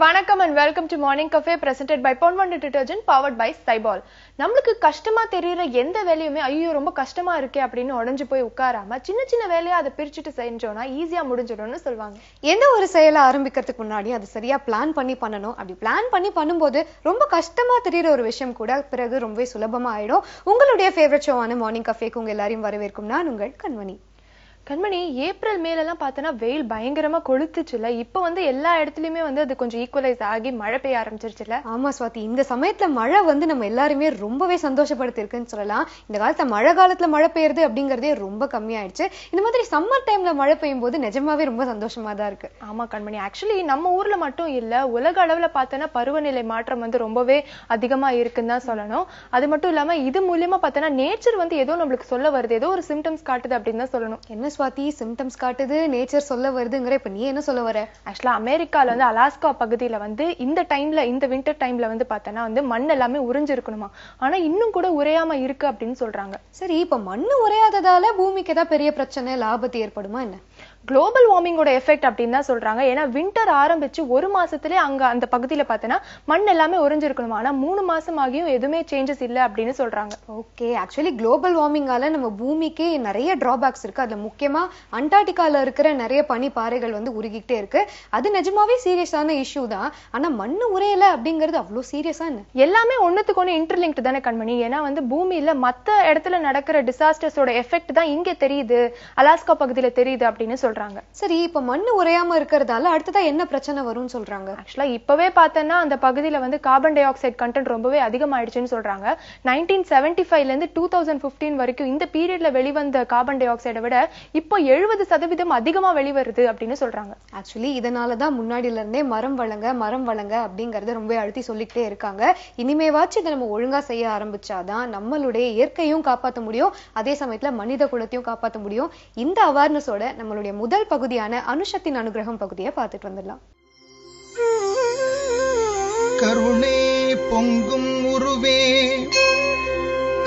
வணக்கம் and welcome to Morning Cafe presented by Ponvanda Detergent powered by Cyball. நம்மளுக்கு கஷ்டமா தெரியற எந்த வேலையுமே ஐயோ ரொம்ப கஷ்டமா இருக்கே அப்படின்னு உடைஞ்சு போய் உட்காராம சின்ன சின்ன வேலையை அதை பிரிச்சுட்டு செஞ்சோம்னா ஈஸியா முடிஞ்சிடும்னு சொல்லுவாங்க. எந்த ஒரு செயலை ஆரம்பிக்கிறதுக்கு முன்னாடி அது சரியா பிளான் பண்ணி பண்ணணும். அப்படி பிளான் பண்ணி பண்ணும்போது ரொம்ப கஷ்டமா தெரியற ஒரு விஷயம் கூட பிறகு ரொம்பவே சுலபமா ஆயிடும். உங்களுடைய ஃபேவரட் ஷோவான மார்னிங் கஃபேக்கு உங்க எல்லாரையும் வரவேற்கும் நான் உங்கள் கண்மணி. கண்மணி, ஏப்ரல் மேலெல்லாம் பார்த்தோன்னா வெயில் பயங்கரமா கொளுத்துச்சுல. இப்ப எல்லா இடத்துலயுமே அது கொஞ்சம் ஈக்குவலைஸ் ஆகி மழை பெய்ய ஆரம்பிச்சிருச்சுல. ஆமா சுவாதி, இந்த சமயத்துல மழை நம்ம எல்லாருமே ரொம்பவே சந்தோஷப்படுத்திருக்குன்னு சொல்லலாம். இந்த காலத்துல மழை காலத்துல மழை பெய்யுறது அப்படிங்கறதே ரொம்ப கம்மியாயிடுச்சு. இந்த மாதிரி சம்மர் டைம்ல மழை பெய்யும் போது நிஜமாவே ரொம்ப சந்தோஷமா தான் இருக்கு. ஆமா கண்மணி, ஆக்சுவலி நம்ம ஊர்ல மட்டும் இல்ல, உலக அளவுல பார்த்தோன்னா பருவநிலை மாற்றம் ரொம்பவே அதிகமா இருக்குன்னு தான் சொல்லணும். அது மட்டும் இல்லாம இது மூலியமா பார்த்தோன்னா நேச்சர் ஏதோ நம்மளுக்கு சொல்ல வருது, ஏதோ ஒரு சிம்டம்ஸ் காட்டுது அப்படின்னு தான் சொல்லணும். என்ன சுவாதி சிம்டம்ஸ் காட்டுது, நேச்சர் சொல்ல வருதுங்கற? இப்ப நீ என்ன சொல்ல வர? ஆக்சுவலா அமெரிக்கால அலாஸ்கா பகுதியில இந்த டைம்ல, இந்த வின்டர் டைம்ல பார்த்தோன்னா மண் எல்லாமே உறிஞ்சிருக்கணுமா, ஆனா இன்னும் கூட உறையாம இருக்கு அப்படின்னு சொல்றாங்க. சரி, இப்ப மண்ணு உறையாததால பூமிக்கு ஏதாவது பெரிய பிரச்சனை லாபத்து ஏற்படுமா என்ன? குளோபல் வார்மிங்கோட எஃபெக்ட் அப்படின்னு தான் சொல்றாங்க. ஏன்னா வின்டர் ஆரம்பிச்சு ஒரு மாசத்திலே அங்க அந்த பகுதியில பார்த்தோன்னா மண் எல்லாமே உறிஞ்சிருக்கணுமா, ஆனா 3 மாசம் ஆகியும் எதுவுமே சேஞ்சஸ் இல்ல அப்படின்னு சொல்றாங்க. ஓகே, ஆக்சுவலி குளோபல் வார்மிங்கால நம்ம பூமிக்கு நிறைய டிராபேக்ஸ் இருக்கு. அதுல முக்கியமா அண்டார்டிகால இருக்கிற நிறைய பனி பாறைகள் உருகிட்டே இருக்கு. அது நிஜமாவே சீரியஸான இஷ்யூ தான். ஆனா மண்ணு உரையல அப்படிங்கிறது அவ்வளவு சீரியஸா என்ன? எல்லாமே ஒண்ணுத்துக்கு ஒண்ணு இன்டர்லிங்க்ட் தானே கண்மணி. ஏன்னா பூமியில மத்த இடத்துல நடக்கிற டிசாஸ்டர்ஸோட எஃபெக்ட் தான் இங்க தெரியுது, அலாஸ்கா பகுதியில தெரியுது அப்படின்னு சொல்றாங்க. சரி, இப்ப மண்ணு உறையாம இருக்கிறதால அடுத்ததா என்ன பிரச்சனை வரும்னு சொல்றாங்க? ஆக்சுவலா இப்பவே பார்த்தோன்னா அந்த பகுதியில கார்பன் டை ஆக்சைடு கண்டென்ட் ரொம்பவே அதிகமாயிடுச்சுன்னு சொல்றாங்க. 1975ல இருந்து 2015 வரைக்கும் இந்த பீரியட்ல வெளிவந்த கார்பன் டை ஆக்சைடை விட இப்போ 70% அதிகமா வெளிவருது அப்படின்னு சொல்றாங்க. ஆக்சுவலி இதனாலதான் முன்னாடில இருந்தே மரம் வளங்க அப்படிங்கறத ரொம்ப அழுத்தி சொல்லிக்கிட்டே இருக்காங்க. இனிமேவாச்சும் இதை நம்ம ஒழுங்கா செய்ய ஆரம்பிச்சாதான் நம்மளுடைய இயற்கையும் காப்பாற்ற முடியும், அதே சமயத்துல மனித குலத்தையும் காப்பாற்ற முடியும். இந்த அவேர்னஸோட நம்மளுடைய முதல் பகுதியான அனுஷத்தின் அனுகிரகம் பகுதியை பார்த்துட்டு வந்துடலாம். கருணை பொங்கும் உருவே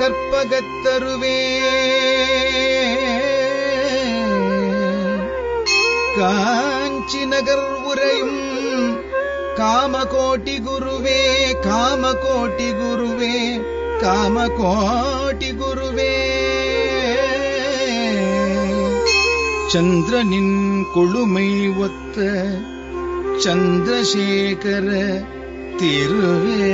கற்பகத்தருவே காஞ்சி நகர் உரையும் காமகோட்டி குருவே காமகோட்டி குருவே காமகோட்டி குருவே சந்திரனின் கொழுமை ஒத்த சந்திரசேகர திருவே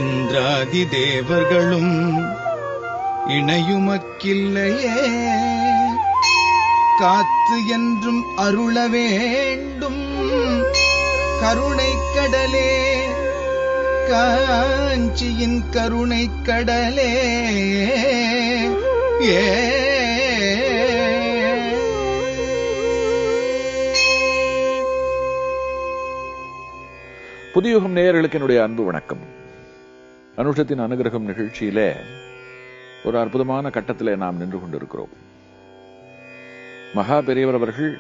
இந்திராதி தேவர்களும் இணையுமக்கில்லையே காத்து என்றும் அருள வேண்டும் கருணை கடலே காஞ்சியின் கருணை கடலே. புதியுகம் நேயர்களுக்கு என்னுடைய அன்பு வணக்கம். அனுஷத்தின் அனுகிரகம் நிகழ்ச்சியிலே ஒரு அற்புதமான கட்டத்திலே நாம் நின்று கொண்டிருக்கிறோம். மகா பெரியவர் அவர்கள்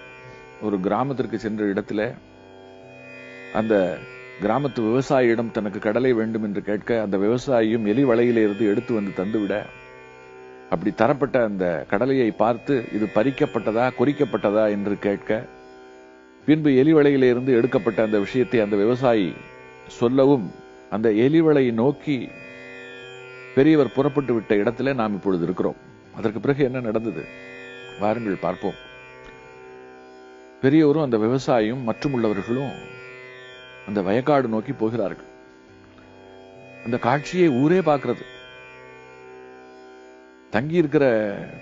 ஒரு கிராமத்திற்கு சென்ற இடத்துல அந்த கிராமத்து விவசாயியிடம் தனக்கு கடலை வேண்டும் என்று கேட்க, அந்த விவசாயியும் எலி வலையிலிருந்து எடுத்து வந்து தந்துவிட, அப்படி தரப்பட்ட அந்த கடலையை பார்த்து இது பறிக்கப்பட்டதா குறிக்கப்பட்டதா என்று கேட்க, பின்பு எலிவளையிலிருந்து எடுக்கப்பட்ட அந்த விஷயத்தை அந்த விவசாயி சொல்லவும், அந்த எலிவளையை நோக்கி பெரியவர் புறப்பட்டு விட்ட இடத்துல நாம் இப்பொழுது இருக்கிறோம். அதற்கு பிறகு என்ன நடந்தது வாருங்கள் பார்ப்போம். பெரியவரும் அந்த விவசாயியும் மற்றும் உள்ளவர்களும் அந்த வயக்காடு நோக்கி போகிறார்கள். அந்த காட்சியை ஊரே பார்க்கிறது. தங்கி இருக்கிற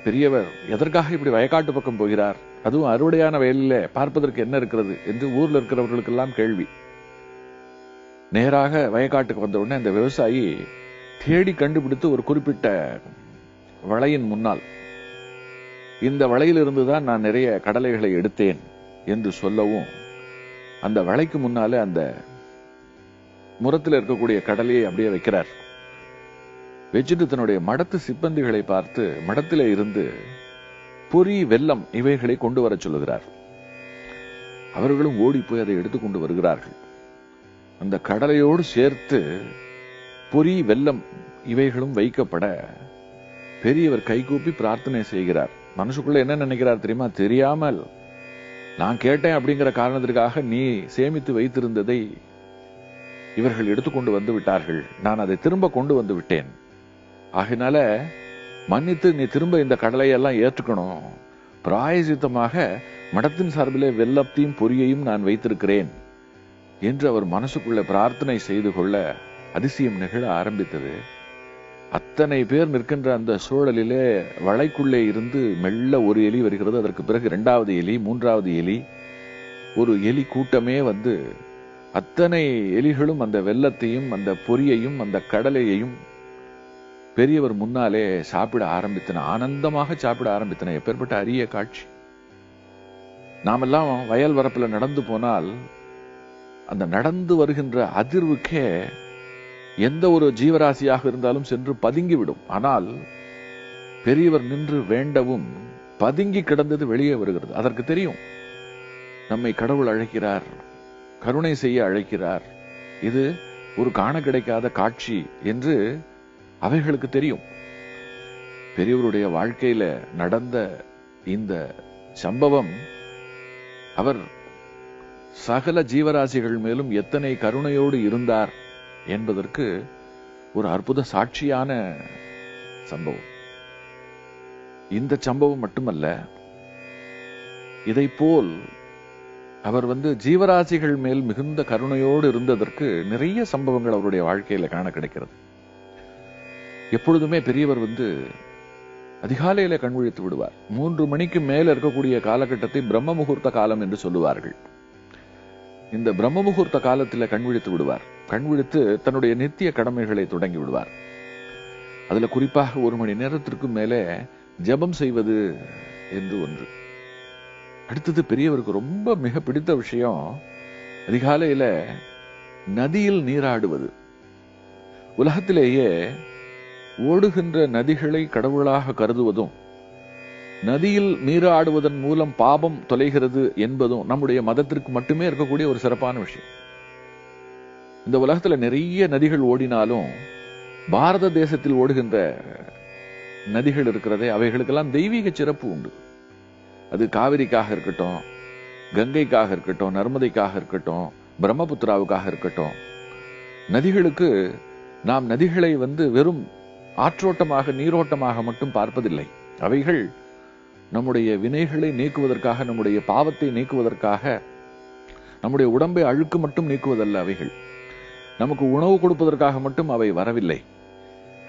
பெரியவர் எதற்காக இப்படி வயக்காட்டு பக்கம் போகிறார், அதுவும் அறுவடையான வயலில பார்ப்பதற்கு என்ன இருக்கிறது என்று ஊர்ல இருக்கிறவர்களுக்கெல்லாம் கேள்வி. நேராக வயக்காட்டுக்கு வந்த உடனே அந்த விவசாயி தேடி கண்டுபிடித்து ஒரு குறிப்பிட்ட வளையின் முன்னால், இந்த வளையிலிருந்துதான் நான் நிறைய கடலைகளை எடுத்தேன் என்று சொல்லவும், அந்த வளைக்கு முன்னாலே அந்த முரத்தில் இருக்கக்கூடிய கடலையை அப்படியே வைக்கிறார். வச்சுட்டு தன்னுடைய மடத்து சிப்பந்திகளை பார்த்து மடத்திலே இருந்து பொறி வெல்லம் இவைகளை கொண்டு வர சொல்லுகிறார். அவர்களும் ஓடி போய் அதை எடுத்துக்கொண்டு வருகிறார்கள். அந்த கடலையோடு சேர்த்து பொறி வெல்லம் இவைகளும் வைக்கப்பட பெரியவர் கைகூப்பி பிரார்த்தனை செய்கிறார். மனசுக்குள்ள என்ன நினைக்கிறார் தெரியுமா? தெரியாமல் நான் கேட்டேன் அப்படிங்கிற காரணத்திற்காக நீ சேமித்து வைத்திருந்ததை இவர்கள் எடுத்துக்கொண்டு வந்து விட்டார்கள். நான் அதை திரும்ப கொண்டு வந்து விட்டேன். ஆகினால மன்னித்து நீ திரும்ப இந்த கடலையெல்லாம் ஏற்றுக்கணும். பிராயசித்தமாக மடத்தின் சார்பிலே வெல்லத்தையும் பொரியையும் நான் வைத்திருக்கிறேன் என்று அவர் மனசுக்குள்ள பிரார்த்தனை செய்து கொள்ள அதிசயம் நிகழ ஆரம்பித்தது. அத்தனை பேர் நிற்கின்ற அந்த சூழலிலே வளைக்குள்ளே இருந்து மெல்ல ஒரு எலி வருகிறது. அதற்கு பிறகு 2வது எலி, 3வது எலி, ஒரு எலி கூட்டமே வந்து அத்தனை எலிகளும் அந்த வெல்லத்தையும் அந்த பொரியையும் அந்த கடலையையும் பெரியவர் முன்னாலே சாப்பிட ஆரம்பித்தன. ஆனந்தமாக சாப்பிட ஆரம்பித்தன. எப்பேற்பட்ட அரிய காட்சி! நாமெல்லாம் வயல் வரப்புல நடந்து போனால் அந்த நடந்து வருகின்ற அதிர்வுக்கே எந்த ஒரு ஜீவராசியாக இருந்தாலும் சென்று பதுங்கிவிடும். ஆனால் பெரியவர் நின்று வேண்டவும் பதுங்கி கிடந்தது வெளியே வருகிறது. அதற்கு தெரியும், நம்மை கடவுள் அழைக்கிறார், கருணை செய்ய அழைக்கிறார், இது ஒரு காண கிடைக்காத காட்சி என்று அவைகளுக்கு தெரியும். பெரியவருடைய வாழ்க்கையில நடந்த இந்த சம்பவம் அவர் சகல ஜீவராசிகள் மேலும் எத்தனை கருணையோடு இருந்தார் என்பதற்கு ஒரு அற்புத சாட்சியான சம்பவம். இந்த சம்பவம் மட்டுமல்ல, இதைப்போல் அவர் ஜீவராசிகள் மேல் மிகுந்த கருணையோடு இருந்ததற்கு நிறைய சம்பவங்கள் அவருடைய வாழ்க்கையில காண கிடைக்கிறது. எப்பொழுதுமே பெரியவர் அதிகாலையில கண்விழித்து விடுவார். 3 மணிக்கு மேல இருக்கக்கூடிய காலகட்டத்தை பிரம்ம முகூர்த்த காலம் என்று சொல்லுவார்கள். இந்த பிரம்ம முகூர்த்த காலத்தில் கண்விழித்து விடுவார். கண்விழித்து தன்னுடைய நித்திய கடமைகளை தொடங்கி விடுவார். அதுல குறிப்பாக 1 மணி நேரத்திற்கு மேலே ஜெபம் செய்வது என்று ஒன்று. அடுத்தது பெரியவருக்கு ரொம்ப மிக பிடித்த விஷயம், அதிகாலையில நதியில் நீராடுவது. உலகத்திலேயே ஓடுகின்ற நதிகளை கடவுளாக கருதுவதும் நதியில் நீராடுவதன் மூலம் பாபம் தொலைகிறது என்பதும் நம்முடைய மதத்திற்கு மட்டுமே இருக்கக்கூடிய ஒரு சிறப்பான விஷயம். இந்த உலகத்துல நிறைய நதிகள் ஓடினாலும் பாரத தேசத்தில் ஓடுகின்ற நதிகள் இருக்கிறதே, அவைகளுக்கெல்லாம் தெய்வீக சிறப்பு உண்டு. அது காவிரிக்காக இருக்கட்டும், கங்கைக்காக இருக்கட்டும், நர்மதைக்காக இருக்கட்டும், பிரம்மபுத்திராவுக்காக இருக்கட்டும். நதிகளுக்கு நாம் நதிகளை வெறும் ஆற்றோட்டமாக நீரோட்டமாக மட்டும் பார்ப்பதில்லை. அவைகள் நம்முடைய வினைகளை நீக்குவதற்காக, நம்முடைய பாவத்தை நீக்குவதற்காக, நம்முடைய உடம்பை அழுக்கு மட்டும் நீக்குவதல்ல. அவைகள் நமக்கு உணவு கொடுப்பதற்காக மட்டும் அவை வரவில்லை.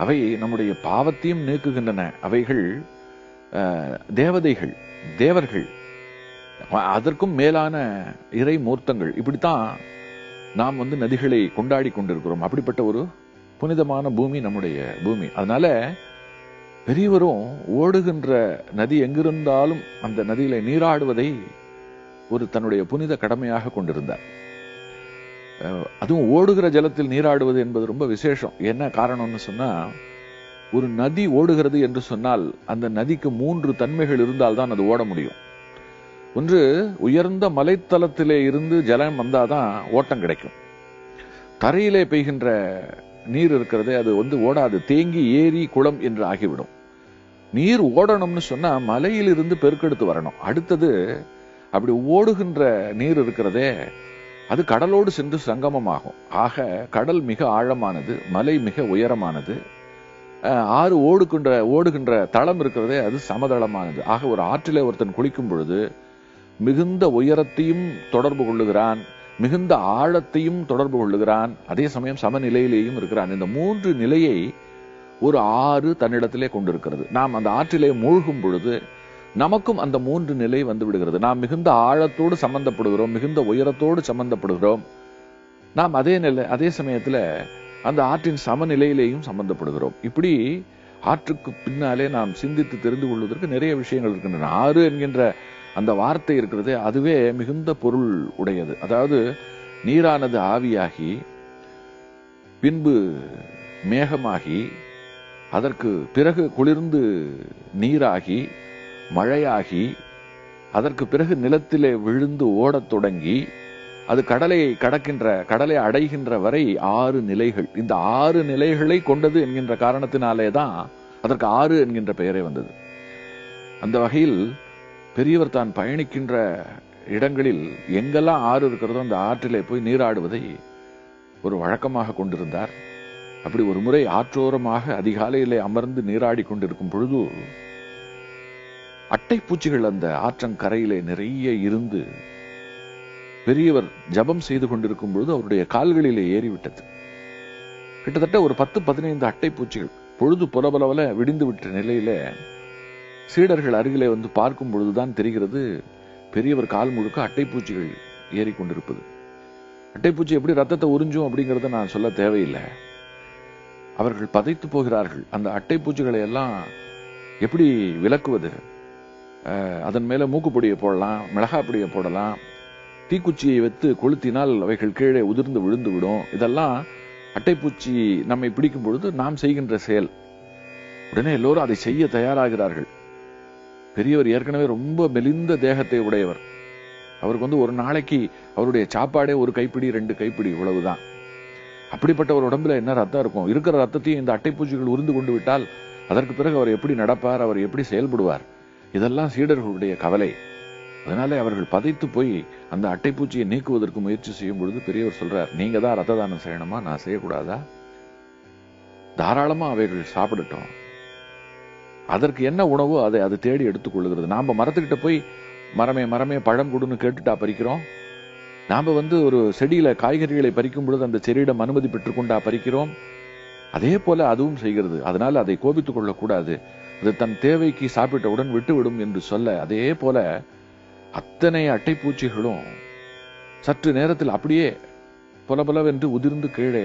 அவை நம்முடைய பாவத்தையும் நீக்குகின்றன. அவைகள் தேவதைகள், தேவர்கள், அதற்கும் மேலான இறை மூர்த்தங்கள். இப்படித்தான் நாம் நதிகளை கொண்டாடி கொண்டிருக்கிறோம். அப்படிப்பட்ட ஒரு புனிதமான பூமி நம்முடைய பூமி. அதனால பெரியவரும் ஓடுகின்ற நதி எங்கிருந்தாலும் அந்த நதியில நீராடுவதை ஒரு தன்னுடைய புனித கடமையாக கொண்டிருந்தார். அதுவும் ஓடுகிற ஜலத்தில் நீராடுவது என்பது ரொம்ப விசேஷம். என்ன காரணம்னு சொன்னா, ஒரு நதி ஓடுகிறது என்று சொன்னால் அந்த நதிக்கு 3 தன்மைகள் இருந்தால்தான் அது ஓட முடியும். ஒன்று, உயர்ந்த மலைத்தளத்திலே இருந்து ஜலம் வந்தாதான் ஓட்டம் கிடைக்கும். தரையிலே பெய்கின்ற நீர் இருக்கிறது, அது ஓடாது, தேங்கி ஏரி குளம் என்று ஆகிவிடும். நீர் ஓடணும்னு சொன்னா மலையில் இருந்து பெருக்கெடுத்து வரணும். அடுத்தது, அப்படி ஓடுகின்ற நீர் இருக்கிறதே அது கடலோடு சென்று சங்கமமாகும். ஆக கடல் மிக ஆழமானது, மலை மிக உயரமானது, ஆறு ஓடுகின்ற தளம் இருக்கிறதே அது சமதளமானது. ஆக ஒரு ஆற்றிலே ஒருத்தன் குளிக்கும் பொழுது மிகுந்த உயரத்தையும் தொடர்பு கொள்ளுகிறான், மிகுந்த ஆழத்தையும் தொடர்பு கொள்ளுகிறான், அதே சமயம் சமநிலையிலேயும் இருக்கிறான். இந்த 3 நிலையை ஒரு ஆறு தன்னிடத்திலே கொண்டிருக்கிறது. நாம் அந்த ஆற்றிலே மூழ்கும் பொழுது நமக்கும் அந்த 3 நிலை வந்து விடுகிறது. நாம் மிகுந்த ஆழத்தோடு சம்பந்தப்படுகிறோம், மிகுந்த உயரத்தோடு சம்பந்தப்படுகிறோம். நாம் அதே சமயத்துல அந்த ஆற்றின் சமநிலையிலேயும் சம்பந்தப்படுகிறோம். இப்படி ஆற்றுக்கு பின்னாலே நாம் சிந்தித்து தெரிந்து கொள்வதற்கு நிறைய விஷயங்கள் இருக்கின்றன. ஆறு என்கின்ற அந்த வார்த்தை இருக்கிறது, அதுவே மிகுந்த பொருள் உடையது. அதாவது நீரானது ஆவியாகி, பின்பு மேகமாகி, அதற்கு பிறகு குளிர்ந்து நீராகி, மழையாகி, அதற்கு பிறகு நிலத்திலே விழுந்து ஓடத் தொடங்கி, அது கடலை அடைகின்ற வரை 6 நிலைகள். இந்த 6 நிலைகளை கொண்டது என்கின்ற காரணத்தினாலே தான் அதற்கு 6 என்கின்ற பெயரே வந்தது. அந்த வகையில் பெரியவர் தான் பயணிக்கின்ற இடங்களில் எங்கெல்லாம் ஆறு இருக்கிறதோ அந்த ஆற்றிலே போய் நீராடுவதை ஒரு வழக்கமாக கொண்டிருந்தார். அப்படி ஒரு முறை ஆற்றோரமாக அதிகாலையிலே அமர்ந்து நீராடி கொண்டிருக்கும் பொழுது அட்டைப்பூச்சிகள் அந்த ஆற்றங்கரையிலே நிறைய இருந்து பெரியவர் ஜபம் செய்து கொண்டிருக்கும் பொழுது அவருடைய கால்களிலே ஏறிவிட்டது. கிட்டத்தட்ட ஒரு 10-15 அட்டைப்பூச்சிகள் பொழுது புலபலவல விடிந்து விட்ட நிலையில சீடர்கள் அருகிலே வந்து பார்க்கும் பொழுதுதான் தெரிகிறது பெரியவர் கால் முழுக்க அட்டைப்பூச்சிகள் ஏறிக்கொண்டிருப்பது. அட்டைப்பூச்சி எப்படி ரத்தத்தை உறிஞ்சும் அப்படிங்கறத நான் சொல்ல தேவையில்லை. அவர்கள் பதைத்து போகிறார்கள். அந்த அட்டைப்பூச்சிகளை எல்லாம் எப்படி விலக்குவது? அதன் மேல மூக்குப்பொடியை போடலாம், மிளகாய் பொடியை போடலாம், தீக்குச்சியை வைத்து கொளுத்தினால் அவைகள் கீழே உதிர்ந்து விழுந்து விடும். இதெல்லாம் அட்டைப்பூச்சி நம்மை பிடிக்கும் பொழுது நாம் செய்கின்ற செயல். உடனே எல்லோரும் அதை செய்ய தயாராகிறார்கள். பெரியவர் ஏற்கனவே ரொம்ப மெலிந்த தேகத்தை உடையவர். அவருக்கு ஒரு நாளைக்கு அவருடைய சாப்பாடே ஒரு கைப்பிடி 2 கைப்பிடி இவ்வளவுதான். அப்படிப்பட்ட ஒரு உடம்புல என்ன ரத்தம் இருக்கும்? இருக்கிற ரத்தத்தையும் இந்த அட்டைப்பூச்சிகள் உறிந்து கொண்டு விட்டால் அதற்கு பிறகு அவர் எப்படி நடப்பார், அவர் எப்படி செயல்படுவார்? இதெல்லாம் சீடர்களுடைய கவலை. அதனாலே அவர்கள் பதைத்து போய் அந்த அட்டைப்பூச்சியை நீக்குவதற்கு முயற்சி செய்யும் பொழுது பெரியவர் சொல்றார், நீங்க தான் ரத்த தானம் செய்யணுமா, நான் செய்யக்கூடாதா? தாராளமா அவைகள் சாப்பிடட்டும். அதற்கு என்ன உணவோ அதை அது தேடி எடுத்துக் கொள்ளுகிறது. நாம மரத்துக்கிட்ட போய் மரமே பழம் கொடுன்னு கேட்டுட்டா பறிக்கிறோம்? நாம ஒரு செடியில காய்கறிகளை பறிக்கும் பொழுது அந்த செடியிடம் அனுமதி பெற்றுக்கொண்டா பறிக்கிறோம்? அதே போல அதுவும் செய்கிறது. அதனால அதை கோபித்துக் கொள்ளக்கூடாது. அது தன் தேவைக்கு சாப்பிட்டவுடன் விட்டுவிடும் என்று சொல்ல, அதே போல அத்தனை அட்டைப்பூச்சிகளும் சற்று நேரத்தில் அப்படியே பொலபலவென்று உதிர்ந்து கீழே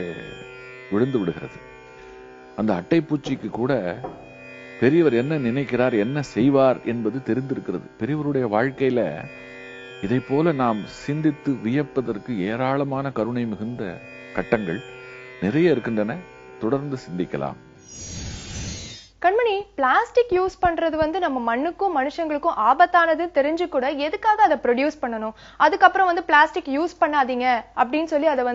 விழுந்து விடுகிறது. அந்த அட்டைப்பூச்சிக்கு கூட பெரியவர் என்ன நினைக்கிறார், என்ன செய்வார் என்பது தெரிந்திருக்கிறது. பெரியவருடைய வாழ்க்கையில இதை போல நாம் சிந்தித்து வியப்பதற்கு ஏராளமான கருணை மிகுந்த கட்டங்கள் நிறைய இருக்கின்றன. தொடர்ந்து சிந்திக்கலாம். கண்மணி, பிளாஸ்டிக் யூஸ் பண்றது நம்ம மண்ணுக்கும் மனுஷங்களுக்கும் ஆபத்தானது தெரிஞ்சு கூட எதுக்காக அதை ப்ரொடியூஸ் பண்ணணும்? அதுக்கப்புறம் பிளாஸ்டிக் யூஸ் பண்ணாதீங்க அப்படின்னு சொல்லி அதை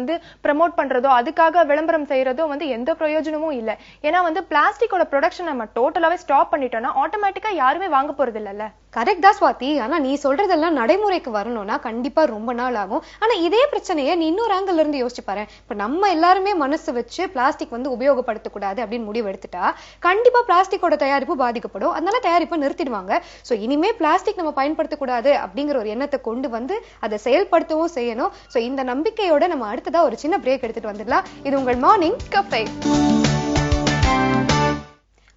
ப்ரமோட் பண்றதோ அதுக்காக விளம்பரம் செய்யறதோ எந்த பிரயோஜனமும் இல்லை. ஏன்னா பிளாஸ்டிக்கோட ப்ரொடக்ஷன் நம்ம டோட்டலாவே ஸ்டாப் பண்ணிட்டோம்னா ஆட்டோமேட்டிக்கா யாருமே வாங்க போறது இல்லைல்ல. கரெக்ட் தான் ஸ்வாதி. ஆனா நீ சொல்றதெல்லாம் நடைமுறைக்கு வரணும்னா கண்டிப்பா ரொம்ப நாள் ஆகும். ஆனா இதே பிரச்சனையை நீ இன்னொரு ஆங்கிள் இருந்து யோசிச்சு பாரு. இப்ப நம்ம எல்லாருமே மனசு வச்சு பிளாஸ்டிக் உபயோகப்படுத்தக்கூடாது அப்படின்னு முடிவு எடுத்துட்டா கண்டிப்பா பிளாஸ்டிக்கோட தயாரிப்பு பாதிக்கப்படும். அதனால தயாரிப்பை நிறுத்திடுவாங்க. சோ இனிமே பிளாஸ்டிக் நம்ம பயன்படுத்தக்கூடாது அப்படிங்கிற ஒரு எண்ணத்தை கொண்டு அதை செயல்படுத்தவும் செய்யணும். சோ இந்த நம்பிக்கையோட நம்ம அடுத்ததா ஒரு சின்ன பிரேக் எடுத்துட்டு வந்துடலாம். இது உங்கள் morning cafe.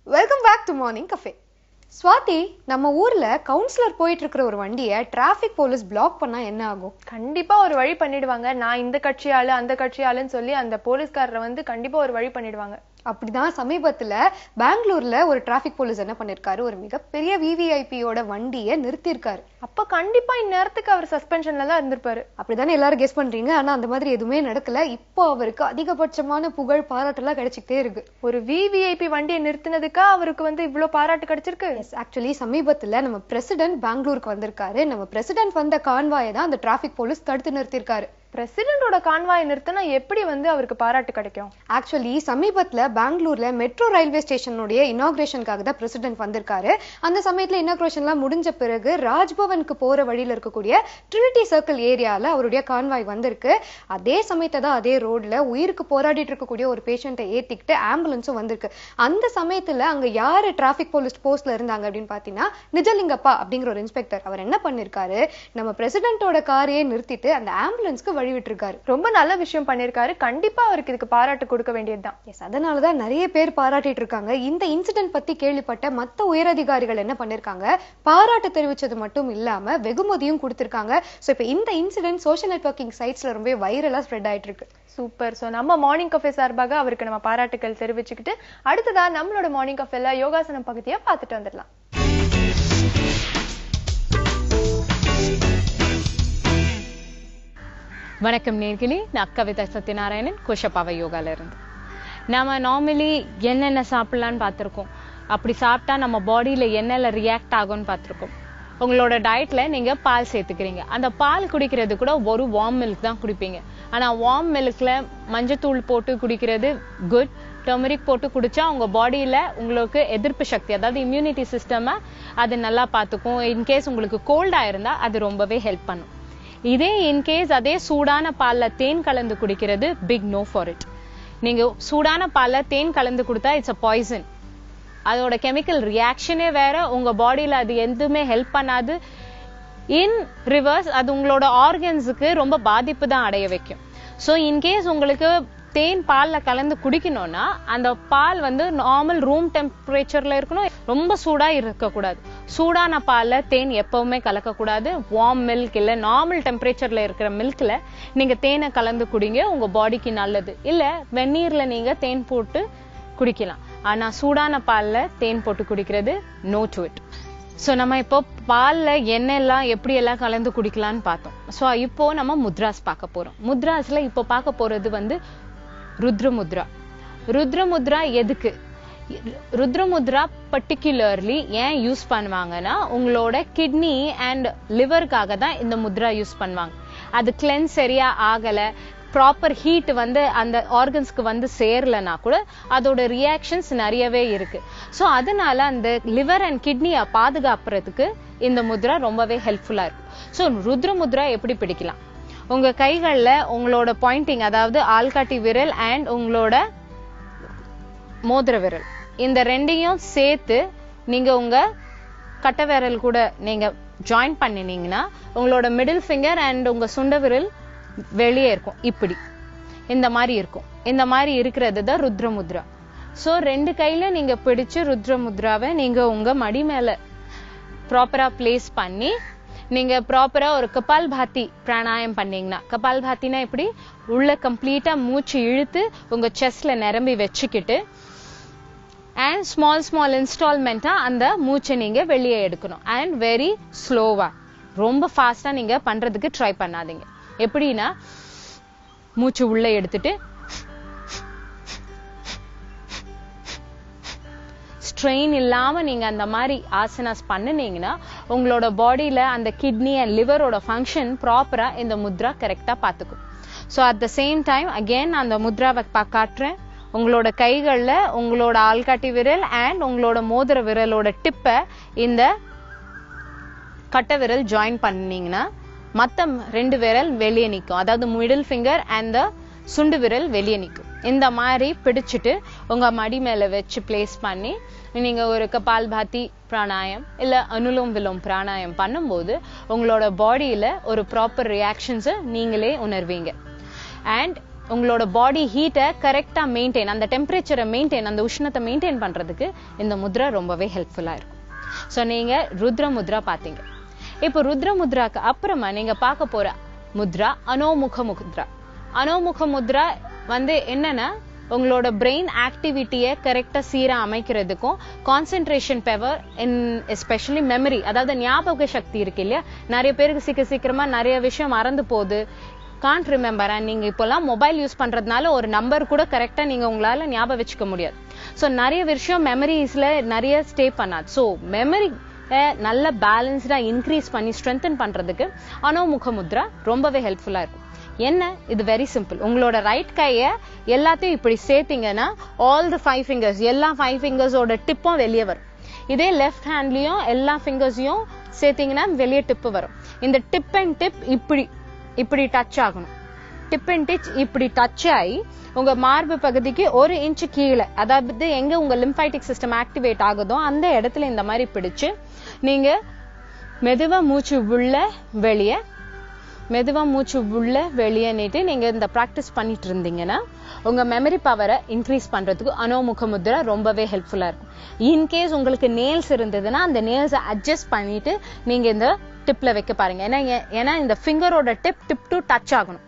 Welcome back to morning cafe. Swathi, நம்ம ஊர்ல கவுன்சிலர் போயிட்டு இருக்கிற ஒரு வண்டியை டிராபிக் போலீஸ் பிளாக் பண்ணா என்ன ஆகும்? கண்டிப்பா ஒரு வழி பண்ணிடுவாங்க. நான் இந்த கட்சியாளு அந்த கட்சியாளுன்னு சொல்லி அந்த போலீஸ்காரரை கண்டிப்பா ஒரு வழி பண்ணிடுவாங்க. அப்படிதான் சமீபத்துல பெங்களூர்ல ஒரு டிராபிக் போலீஸ் என்ன பண்ணிருக்காரு, ஒரு மிகப்பெரிய விவிஐபியோட வண்டியை நிறுத்திருக்காரு. அப்ப கண்டிப்பா இந்நேரத்துக்கு அவர் சஸ்பென்ஷன்ல தான் இருந்திருப்பாரு. அப்படிதானே எல்லாரும் கெஸ் பண்றீங்க. ஆனா அந்த மாதிரி எதுவுமே நடக்கல. இப்போ அவருக்கு அதிகபட்சமான புகழ் பாராட்டெல்லாம் கிடைச்சிட்டே இருக்கு. ஒரு விவிஐபி வண்டியை நிறுத்தினதுக்கா அவருக்கு இவ்வளவு பாராட்டு கிடைச்சிருக்கு. ஆக்சுவலி சமீபத்துல நம்ம பிரசிடென்ட் பெங்களூருக்கு வந்திருக்காரு. நம்ம பிரசிடென்ட் வந்த கான்வாயை தான் அந்த டிராபிக் போலீஸ் தடுத்து நிறுத்திருக்காரு. பிரசிடென்டோட கான்வாயை நிறுத்தினா எப்படி அவருக்கு பாராட்டு கிடைக்கும்? ஆக்சுவலி சமீபத்துல பெங்களூர்ல மெட்ரோ ரயில்வே ஸ்டேஷனுடைய இனாகிரேஷனுக்காக தான் பிரசிடென்ட் வந்திருக்காரு. அந்த சமயத்துல இனாகிரேஷன்லாம் முடிஞ்ச பிறகு ராஜ்பவனுக்கு போற வழியில இருக்கக்கூடிய ட்ரினிட்டி சர்க்கிள் ஏரியால அவருடைய கான்வாய் வந்திருக்கு. அதே சமயத்தை தான் அதே ரோட்ல உயிருக்கு போராடிட்டு இருக்கக்கூடிய ஒரு பேஷண்ட்டை ஏத்திக்கிட்டு ஆம்புலன்ஸும் வந்திருக்கு. அந்த சமயத்துல அங்க யாரு டிராபிக் போலீஸ் போஸ்ட்ல இருந்தாங்க அப்படின்னு பாத்தீங்கன்னா நிஜலிங்கப்பா அப்படிங்கிற ஒரு இன்ஸ்பெக்டர். அவர் என்ன பண்ணிருக்காரு, நம்ம பிரசிடென்ட்டோட காரையே நிறுத்திட்டு அந்த ஆம்புலன்ஸ்க்கு வழிவிட்டிருக்காரு. ரொம்ப நல்ல விஷயம் பண்ணிருக்காரு. கண்டிப்பா அவருக்கு இதுக்கு பாராட்டு கொடுக்க வேண்டியதுதான். அதனாலதான் நிறைய பேர் பாராட்டிட்டு இருக்காங்க. இந்த இன்சிடென்ட் பத்தி கேள்விப்பட்ட மத்த உயரதிகாரிகள் என்ன பண்ணிருக்காங்க, பாராட்டு தெரிவிச்சது மட்டும் இல்லாம வெகுமதியும் கொடுத்திருக்காங்க. சோ இப்ப இந்த இன்சிடென்ட் சோஷியல் நெட்வொர்க்கிங் சைட்ஸ்ல ரொம்ப வைரலா ஸ்ப்ரெட் ஆயிட்டு இருக்கு. சூப்பர். சோ நம்ம மார்னிங் கஃபே சார்பாக அவருக்கு நம்ம பாராட்டுகள் தெரிவிச்சுக்கிட்டு அடுத்ததா நம்மளோட மார்னிங் கஃபேல யோகாசனம் பகுதியை பார்த்துட்டு வந்துடலாம். வணக்கம் நேர்களே, நான் கவிதா சத்யநாராயணன், கோஷப்பாவை யோகால இருந்து. நம்ம நார்மலி என்னென்ன சாப்பிடலான்னு பார்த்துருக்கோம். அப்படி சாப்பிட்டா நம்ம பாடியில என்னென்ன ரியாக்ட் ஆகும்னு பார்த்துருக்கோம். உங்களோட டயட்ல நீங்க பால் சேர்த்துக்கிறீங்க. அந்த பால் குடிக்கிறது கூட ஒரு வார்ம் மில்க் தான் குடிப்பீங்க. ஆனா வார்ம் மில்க்ல மஞ்சத்தூள் போட்டு குடிக்கிறது குட். டர்மரிக் போட்டு குடிச்சா உங்க பாடியில உங்களுக்கு எதிர்ப்பு சக்தி, அதாவது இம்யூனிட்டி சிஸ்டம் அது நல்லா பார்த்துக்கும். இன்கேஸ் உங்களுக்கு கோல்டா இருந்தா அது ரொம்பவே ஹெல்ப் பண்ணும். இதே இன்கேஸ் அதே சூடான பால்ல தேன் கலந்து குடிக்கிறது பிக் நோ ஃபார் இட். நீங்க சூடான பால்ல தேன் கலந்து கொடுத்தா இட்ஸ் அ பாய்சன். அதோட கெமிக்கல் ரியாக்ஷனே வேற, உங்க பாடியில அது எதுவுமே ஹெல்ப் பண்ணாது. இன் ரிவர்ஸ் அது உங்களோட ஆர்கன்ஸுக்கு ரொம்ப பாதிப்பு தான் அடைய வைக்கும். ஸோ இன்கேஸ் உங்களுக்கு தேன் பால்ல கலந்து குடிக்கணும்னா அந்த பால் வந்து நார்மல் ரூம் டெம்பரேச்சர்ல இருக்கணும், ரொம்ப சூடா இருக்கக்கூடாது. சூடான பால்ல தேன் எப்பவுமே கலக்கக்கூடாது. வார்ம் மில்க் இல்ல நார்மல் டெம்பரேச்சர்ல இருக்கிற மில்க்ல நீங்க தேனை கலந்து குடிங்க, உங்க பாடிக்கு நல்லது. இல்ல வெந்நீர்ல நீங்க தேன் போட்டு குடிக்கலாம். ஆனா சூடான பால்ல தேன் போட்டு குடிக்கிறது நோ டு இட். சோ நம்ம இப்போ பால்ல எண்ணெல்லாம் எப்படி எல்லாம் கலந்து குடிக்கலாம்னு பார்த்தோம். சோ இப்போ நம்ம முத்ராஸ் பார்க்க போறோம். முத்ராஸ்ல இப்போ பார்க்க போறது வந்து ருத்ரமுத்ரா. ருத்ரமுத்ரா எதுக்கு? ருத்ரமுத்ரா பர்டிகுலர்லி ஏன் யூஸ் பண்ணுவாங்கன்னா உங்களோட கிட்னி அண்ட் லிவருக்காக தான் இந்த முத்ரா யூஸ் பண்ணுவாங்க. அது கிளென்ஸ் சரியா ஆகல, ப்ராப்பர் ஹீட் வந்து அந்த ஆர்கன்ஸ்க்கு வந்து சேரலனா கூட அதோட ரியாக்ஷன்ஸ் நிறையவே இருக்கு. ஸோ அதனால அந்த லிவர் அண்ட் கிட்னியை பாதுகாப்புறதுக்கு இந்த முத்ரா ரொம்பவே ஹெல்ப்ஃபுல்லா இருக்கும். ஸோ ருத்ர முத்ரா எப்படி பிடிக்கலாம்? உங்க கைகள்ல உங்களோட பாயிண்டிங், அதாவது ஆள்காட்டி விரல் அண்ட் உங்களோட மோதிர விரல், இந்த ரெண்டையும் சேர்த்து நீங்க உங்க கட்டை விரல் கூட நீங்க ஜாயின் பண்ணினீங்கன்னா உங்களோட மிடில் ஃபிங்கர் அண்ட் உங்க சுண்ட விரல் வெளியே இருக்கும். இப்படி இந்த மாதிரி இருக்கும். இந்த மாதிரி இருக்கிறது தான் ருத்ரமுத்ரா. சோ ரெண்டு கையில நீங்க பிடிச்சு ருத்ரமுத்ராவை நீங்க உங்க மடி மேல ப்ராப்பரா பிளேஸ் பண்ணி நீங்க ப்ராப்பரா ஒரு கபால் பாத்தி பிராணாயம் பண்ணீங்கன்னா, கபால் பாத்தினா இப்படி உள்ள கம்ப்ளீட்டா மூச்சு இழுத்து உங்க செஸ்ட்ல நிரம்பி வச்சுக்கிட்டு அண்ட் ஸ்மால் இன்ஸ்டால்மெண்டா அந்த மூச்சை நீங்க வெளியே எடுக்கணும். அண்ட் வெரி ஸ்லோவா, ரொம்ப ஃபாஸ்டா நீங்க பண்றதுக்கு ட்ரை பண்ணாதீங்க. எப்படின்னா மூச்சு உள்ள எடுத்துட்டு ஸ்ட்ரெயின் இல்லாம நீங்க அந்த மாதிரி ஆசனாஸ் பண்ணுனீங்கன்னா உங்களோட பாடியில அந்த கிட்னி அண்ட் லிவரோட ஃபங்க்ஷன் ப்ராப்பரா இந்த முத்ரா கரெக்டா பாத்துக்கும். So at the same time again அந்த முத்ராவை காட்டுறேன். உங்களோட கைகள்ல உங்களோட ஆள்காட்டி விரல் அண்ட் உங்களோட மோதிர விரலோட டிப்பை இந்த கட்டை விரல் ஜாயின் பண்ணீங்கன்னா மத்த ரெண்டு விரல் வெளியே நிற்கும். அதாவது மிடில் ஃபிங்கர் அண்ட் சுண்டு விரல் வெளியே நிற்கும். இந்த மாதிரி பிடிச்சிட்டு உங்க மடி மேல வச்சு பிளேஸ் பண்ணி நீங்க ஒரு கபால் பாத்தி பிராணாயம் இல்ல அனுலோம் விலோம் பிராணாயம் பண்ணும்போது உங்களோட பாடியில ஒரு ப்ராப்பர் ரியாக்ஷன்ஸை நீங்களே உணர்வீங்க. அண்ட் உங்களோட பாடி ஹீட்டை கரெக்டா மெயின்டைன், அந்த டெம்பரேச்சரை மெயின்டைன், அந்த உஷ்ணத்தை மெயின்டைன் பண்றதுக்கு இந்த முத்ரா ரொம்பவே ஹெல்ப்ஃபுல்லா இருக்கும். ஸோ நீங்க ருத்ர முத்ரா பாத்தீங்க. இப்போ ருத்ர முத்ராக்கு அப்புறமா நீங்க பார்க்க போற முத்ரா அனோமுக முத்ரா. அனோமுக முத்ரா வந்து என்னன்னா உங்களோட பிரெயின் ஆக்டிவிட்டியை கரெக்டா சீரா அமைக்கிறதுக்கும் concentration power in especially memory, அதாவது ஞாபக சக்தி இருக்கு இல்லையா, நிறைய பேருக்கு சீக்கிரமா நிறைய விஷயம் மறந்து போகுது, கான்ட் ரிமெம்பர். அண்ட் நீங்க இப்பெல்லாம் மொபைல் யூஸ் பண்றதுனால ஒரு நம்பர் கூட கரெக்டா நீங்க உங்களால ஞாபகம் வச்சுக்க முடியாது. ஸோ நிறைய விஷயம் மெமரிஸ்ல நிறைய ஸ்டே பண்ணாது. ஸோ மெமரி நல்ல பேலன்ஸ்டா இன்க்ரீஸ் பண்ணி ஸ்ட்ரென்தன் பண்றதுக்கு அனோமுக முத்ரா ரொம்பவே ஹெல்ப்ஃபுல்லா இருக்கும். என்ன, இது வெரி சிம்பிள். உங்களோட ரைட் கைய எல்லாத்தையும் இப்படி சேர்த்தீங்கன்னா ஆல் தி 5 ஃபிங்கர்ஸ், எல்லா 5 ஃபிங்கர்ஸோட டிப்பும் வெளியே வரும். இதே லெஃப்ட் ஹேண்ட்லயும் எல்லா ஃபிங்கர்ஸையும் சேர்த்தீங்கன்னா வெளியே டிப்பு வரும். இந்த டிப் அண்ட் டிப் இப்படி டச் ஆகணும். டிப் அண்ட் டிச் இப்படி டச் ஆகி உங்க மார்பு பகுதிக்கு 1 இன்ச் கீழே, அதாவது எங்க உங்க லிம்ஃபைட்டிக் சிஸ்டம் ஆக்டிவேட் ஆகுதோ அந்த இடத்துல இந்த மாதிரி பிடிச்சு நீங்க மெதுவா மூச்சு உள்ள வெளியே, மெதுவா மூச்சு உள்ள வெளியே நீட்டு நீங்க இந்த பிராக்டிஸ் பண்ணிட்டு இருந்தீங்கன்னா உங்க மெமரி பவரை இன்க்ரீஸ் பண்றதுக்கு அனோமுக முத்ரா ரொம்பவே ஹெல்ப்ஃபுல்லா இருக்கும். இன்கேஸ் உங்களுக்கு நேல்ஸ் இருந்ததுன்னா அந்த நேல்ஸை அட்ஜஸ்ட் பண்ணிட்டு நீங்க இந்த டிப்ல வைக்க பாருங்க. ஏன்னா இந்த ஃபிங்கரோட டிப் டு டச் ஆகணும்.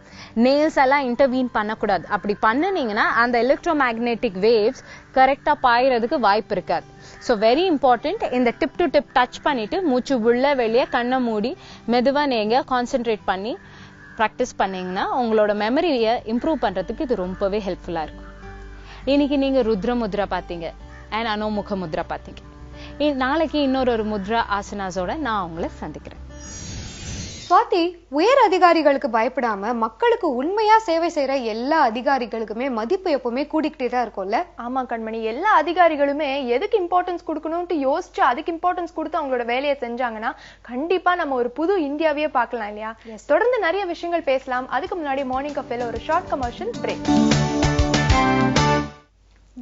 நேல்ஸ் எல்லாம் இன்டர்வீன் பண்ணக்கூடாது. அப்படி பண்ணினீங்கன்னா அந்த எலக்ட்ரோ மேக்னெட்டிக் வேவ்ஸ் கரெக்டா பாயறதுக்கு வாய்ப்பு இருக்காது. ஸோ வெரி இம்பார்ட்டன்ட், இந்த டிப் டு டிப் டச் பண்ணிட்டு மூச்சு உள்ள வெளியே கண்ணை மூடி மெதுவா நீங்க கான்சென்ட்ரேட் பண்ணி ப்ராக்டிஸ் பண்ணீங்கன்னா உங்களோட மெமரியை இம்ப்ரூவ் பண்றதுக்கு இது ரொம்பவே ஹெல்ப்ஃபுல்லா இருக்கும். இன்னைக்கு நீங்க ருத்ர முத்ரா பாத்தீங்க அண்ட் அனோமுக முத்ரா பாத்தீங்க. நாளைக்கு இன்னொரு முத்ரா ஆசனாஸோட நான் உங்களை சந்திக்கிறேன். சுவாதி, உயர் அதிகாரிகளுக்கு பயப்படாம மக்களுக்கு உண்மையா சேவை செய்யற எல்லா அதிகாரிகளுக்குமே மதிப்பு எப்பவுமே கூடிக்கிட்டே தான் இருக்கும்ல? ஆமா கண்மணி, எல்லா அதிகாரிகளுமே எதுக்கு இம்பார்ட்டன்ஸ் கொடுக்கணும்னு யோசிச்சு அதுக்கு இம்பார்ட்டன்ஸ் கொடுத்து அவங்களோட வேலையை செஞ்சாங்கன்னா கண்டிப்பா நம்ம ஒரு புது இந்தியாவையே பார்க்கலாம் இல்லையா? தொடர்ந்து நிறைய விஷயங்கள் பேசலாம். அதுக்கு முன்னாடி மார்னிங் கஃபேல ஒரு short commercial break.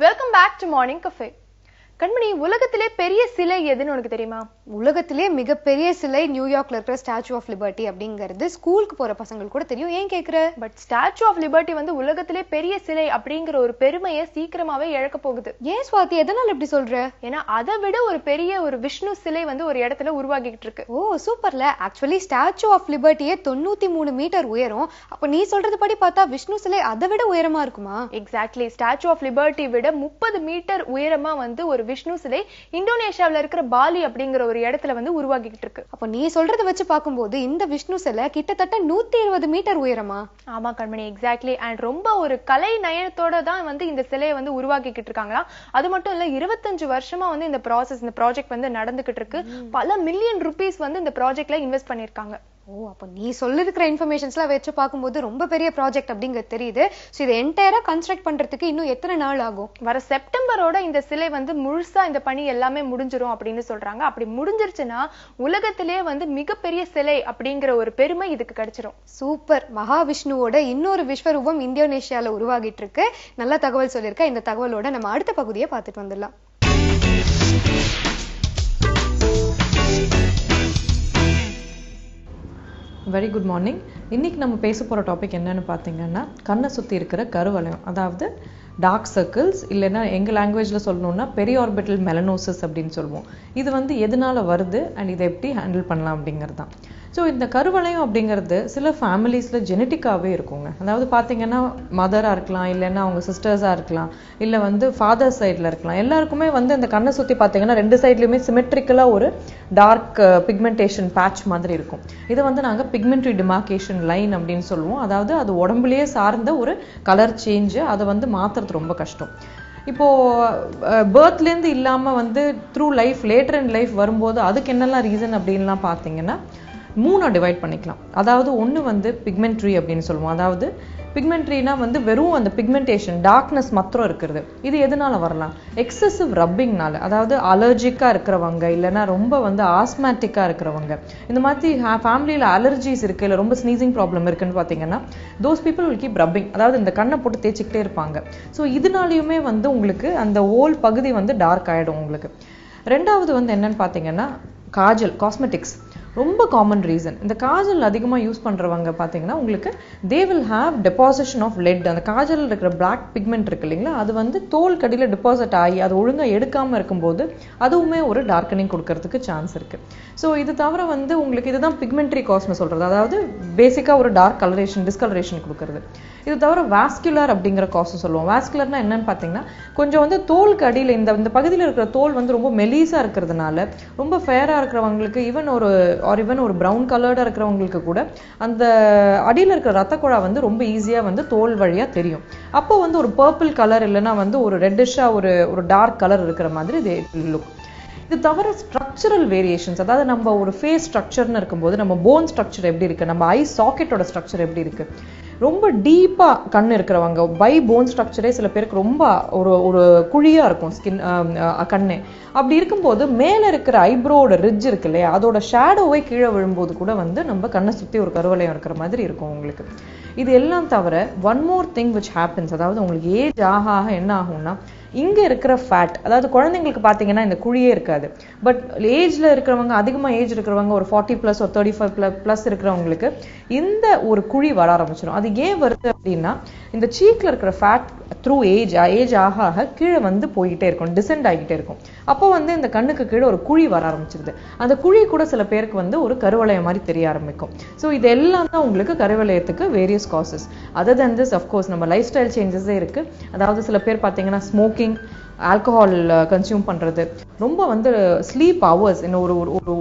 Welcome back to morning cafe. Kanmani, உலகத்திலே பெரிய சிலை எதுன்னு உனக்கு தெரியுமா? உலகத்திலே மிகப்பெரிய சிலை நியூயார்க்ல இருக்கிற ஸ்டாச்சு ஆஃப் லிபர்ட்டி அப்படிங்கிறது ஸ்கூலுக்கு போற பசங்களுக்கு கூட தெரியும். ஏன் கேக்குற? பட் ஸ்டாச்சு ஆஃப் லிபர்ட்டி வந்து உலகத்திலே பெரிய சிலை அப்படிங்கிற ஒரு பெருமையை சீக்கிரமாவே இழக்க போகுது. ஏன் சுவாதி, எதனால இப்படி சொல்ற? ஏன்னா அதை விட ஒரு பெரிய ஒரு விஷ்ணு சிலை வந்து ஒரு இடத்துல உருவாகிட்டு இருக்கு. ஓ சூப்பர்ல. ஆக்சுவலி ஸ்டாச்சு ஆஃப் லிபர்ட்டியே 93 மீட்டர் உயரம். அப்ப நீ சொல்றது படி பார்த்தா விஷ்ணு சிலை அதை விட உயரமா இருக்குமா? எக்ஸாக்ட்லி. ஸ்டாச்சு ஆஃப் லிபர்ட்டி விட 30 மீட்டர் உயரமா வந்து ஒரு விஷ்ணு சிலை இந்தோனேஷியாவில் இருக்கிற பாலி அப்படிங்கிற ஒரு இடத்துல வந்து உருவாகிட்டு இருக்கு. அப்ப நீ சொல்றத வச்சு பார்க்கும்போது இந்த விஷ்ணு சிலை கிட்டத்தட்ட 120 மீட்டர் உயரமா? ஆமா கண்மணி, எக்ஸாக்ட்லி. அண்ட் ரொம்ப ஒரு கலை நயத்தோட தான் வந்து இந்த சிலையை வந்து உருவாக்கிட்டு இருக்காங்களா. அது மட்டும் இல்ல, 25 வருஷமா வந்து இந்த ப்ராஜெக்ட் வந்து நடந்துகிட்டு இருக்கு. பல மில்லியன் ருபீஸ் வந்து இந்த ப்ராஜெக்ட்ல இன்வெஸ்ட் பண்ணிருக்காங்க. ஓ, அப்ப நீ சொல்லிருக்கிற இன்ஃபர்மேஷன்ஸ்லாம் வச்சு பார்க்கும்போது ரொம்ப பெரிய ப்ராஜெக்ட் அப்படிங்கிறது தெரியுது. ஸோ இதை என்டையரா கன்ஸ்ட்ரக்ட் பண்றதுக்கு இன்னும் எத்தனை நாள் ஆகும்? வர செப்டம்பரோட இந்த சிலை வந்து முழுசா இந்த பணி எல்லாமே முடிஞ்சிரும் அப்படின்னு சொல்றாங்க. அப்படி முடிஞ்சிருச்சுன்னா உலகத்திலே வந்து மிகப்பெரிய சிலை அப்படிங்கிற ஒரு பெருமை இதுக்கு கிடைச்சிரும். சூப்பர். மகாவிஷ்ணுவோட இன்னொரு விஸ்வரூபம் இந்தோனேஷியால உருவாகிட்டு இருக்கு. நல்ல தகவல் சொல்லியிருக்க. இந்த தகவலோட நம்ம அடுத்த பகுதியை பார்த்துட்டு வந்துடலாம். Very good morning. இன்றைக்கி நம்ம பேச போகிற டாபிக் என்னன்னு பார்த்தீங்கன்னா கண்ணை சுற்றி இருக்கிற கருவளையம், அதாவது டார்க் சர்க்கிள்ஸ், இல்லைன்னா எங்கள் லாங்குவேஜில் சொல்லணுன்னா பெரியார்பிட்டல் மெலனோசிஸ் அப்படின்னு சொல்லுவோம். இது வந்து எதனால வருது அண்ட் இதை எப்படி ஹேண்டில் பண்ணலாம் அப்படிங்கிறது தான். ஸோ இந்த கருவளையம் அப்படிங்கிறது சில ஃபேமிலிஸில் ஜெனட்டிக்காகவே இருக்குங்க. அதாவது பார்த்தீங்கன்னா மதராக இருக்கலாம், இல்லைன்னா அவங்க சிஸ்டர்ஸாக இருக்கலாம், இல்லை வந்து ஃபாதர் சைடில் இருக்கலாம். எல்லாருக்குமே வந்து இந்த கண்ணை சுற்றி பார்த்தீங்கன்னா ரெண்டு சைட்லையுமே சிமெட்ரிக்கலாக ஒரு டார்க் பிக்மெண்டேஷன் பேட்ச் மாதிரி இருக்கும். இதை வந்து நாங்கள் பிக்மெண்ட்ரி டிமார்கேஷன் லைன் அப்படின்னு சொல்லுவோம். அதாவது அது உடம்புலேயே சார்ந்த ஒரு கலர் சேஞ்சு, அதை வந்து மாற்றுறது ரொம்ப கஷ்டம். இப்போது பேர்த்லேருந்து இல்லாமல் வந்து through life, later in life வரும்போது அதுக்கு என்னெல்லாம் ரீசன் அப்படின்லாம் பார்த்தீங்கன்னா 3 டிவைட் பண்ணிக்கலாம். அதாவது ஒன்று வந்து பிக்மெண்ட்ரி அப்படின்னு சொல்லுவோம். அதாவது பிக்மெண்ட்ரினா வந்து வெறும் அந்த பிக்மெண்டேஷன் டார்க்னஸ் மாத்திரம் இருக்கிறது. இது எதனால வரலாம்? எக்ஸசிவ் ரப்பிங்னால, அதாவது அலர்ஜிக்காக இருக்கிறவங்க, இல்லைன்னா ரொம்ப வந்து ஆஸ்மேட்டிக்காக இருக்கிறவங்க, இந்த மாதிரி ஃபேமிலியில் அலர்ஜிஸ் இருக்குது, இல்லை ரொம்ப ஸ்னீசிங் ப்ராப்ளம் இருக்குன்னு பார்த்தீங்கன்னா those people will keep rubbing, அதாவது இந்த கண்ணை போட்டு தேய்ச்சிக்கிட்டே இருப்பாங்க. ஸோ இதனாலையுமே வந்து உங்களுக்கு அந்த ஹோல் பகுதி வந்து டார்க் ஆகிடும் உங்களுக்கு. ரெண்டாவது வந்து என்னன்னு பார்த்தீங்கன்னா காஜல், காஸ்மெட்டிக்ஸ் ரொம்ப காமன் ரீசன். இந்த காஜல் அதிகமாக யூஸ் பண்ணுறவங்க பார்த்தீங்கன்னா உங்களுக்கு they will have deposition of lead. அந்த காஜல் இருக்கிற பிளாக் பிக்மெண்ட் இருக்கு இல்லைங்களா, அது வந்து தோல் கடியில் டெபாசிட் ஆகி அது ஒழுங்காக எடுக்காமல் இருக்கும்போது அதுவுமே ஒரு டார்க்கனிங் கொடுக்கறதுக்கு சான்ஸ் இருக்குது. ஸோ இது தவிர வந்து உங்களுக்கு இதுதான் பிக்மெண்ட்ரி காஸ்ட்னு சொல்கிறது, அதாவது பேசிக்காக ஒரு டார்க் கலரேஷன், டிஸ்கலரேஷன் கொடுக்கறது. இது தவிர வாஸ்குலர் அப்படிங்கிற காஸ்ட் சொல்லுவோம். வாஸ்குலர்னா என்னன்னு பார்த்தீங்கன்னா கொஞ்சம் வந்து தோலுக்கு அடியில் இந்த பகுதியில் இருக்கிற தோல் வந்து ரொம்ப மெலீஸாக இருக்கிறதுனால ரொம்ப ஃபேராக இருக்கிறவங்களுக்கு, ஈவன் ஒரு ப்ரௌன் கலர்டாக இருக்கிறவங்களுக்கு கூட அந்த அடியில் இருக்கிற ரத்த குழா வந்து ரொம்ப ஈஸியாக வந்து தோல் வழியாக தெரியும். அப்போ வந்து ஒரு பர்பிள் கலர் இல்லைன்னா வந்து ஒரு ரெட்டிஷாக ஒரு டார்க் கலர் இருக்கிற மாதிரி தே லுக். இது தவிர ஸ்ட்ரக்சரல் வேரியேஷன்ஸ், அதாவது நம்ம ஒரு ஃபேஸ் ஸ்ட்ரக்சர்னு இருக்கும்போது நம்ம போன் ஸ்ட்ரக்சர் எப்படி இருக்குது, நம்ம ஐ சாக்கெட்டோட ஸ்ட்ரக்சர் எப்படி இருக்குது, ரொம்ப டீப்பாக கண் இருக்கிறவங்க பை போன் ஸ்ட்ரக்சரே சில பேருக்கு ரொம்ப ஒரு குழியாக இருக்கும் ஸ்கின் கண்ணு. அப்படி இருக்கும்போது மேலே இருக்கிற ஐப்ரோட ரிட்ஜ் இருக்கு இல்லையா, அதோட ஷேடோவை கீழே விழும்போது கூட வந்து நம்ம கண்ணை சுற்றி ஒரு கருவளையம் இருக்கிற மாதிரி இருக்கும் உங்களுக்கு. இது எல்லாம் தவிர one more thing which happens, அதாவது உங்களுக்கு ஏஜ் ஆக என்ன ஆகும்னா இங்கே இருக்கிற ஃபேட், அதாவது குழந்தைங்களுக்கு பார்த்தீங்கன்னா இந்த குழியே இருக்காது. பட் ஏஜில் இருக்கிறவங்க, அதிகமாக ஏஜ் இருக்கிறவங்க, ஒரு 40+ ஒரு 35+ இருக்கிறவங்களுக்கு இந்த ஒரு குழி வர ஆரம்பிச்சிடும். அது ஏன் வருது அப்படின்னா இந்த சீக்கில் இருக்கிற ஃபேட் த்ரூ ஏஜ் ஆக கீழே வந்து போய்கிட்டே இருக்கும், டிசெண்ட் ஆகிட்டே இருக்கும். அப்போ வந்து இந்த கண்ணுக்கு கீழே ஒரு குழி வர ஆரம்பிச்சிருது. அந்த குழி கூட சில பேருக்கு வந்து ஒரு கருவளையம் மாதிரி தெரிய ஆரம்பிக்கும். ஸோ இது எல்லாம் தான் உங்களுக்கு கருவளையத்துக்கு various causes. Other than this of course நம்ம லைஃப் ஸ்டைல் சேஞ்சஸே இருக்குது. அதாவது சில பேர் பார்த்தீங்கன்னா ஸ்மோக்கிங் ஸ்மோக்கிங், ஆல்கஹால் கன்சியூம் பண்றது, ரொம்ப வந்து ஸ்லீப் ஹவர்ஸ், இன்னும்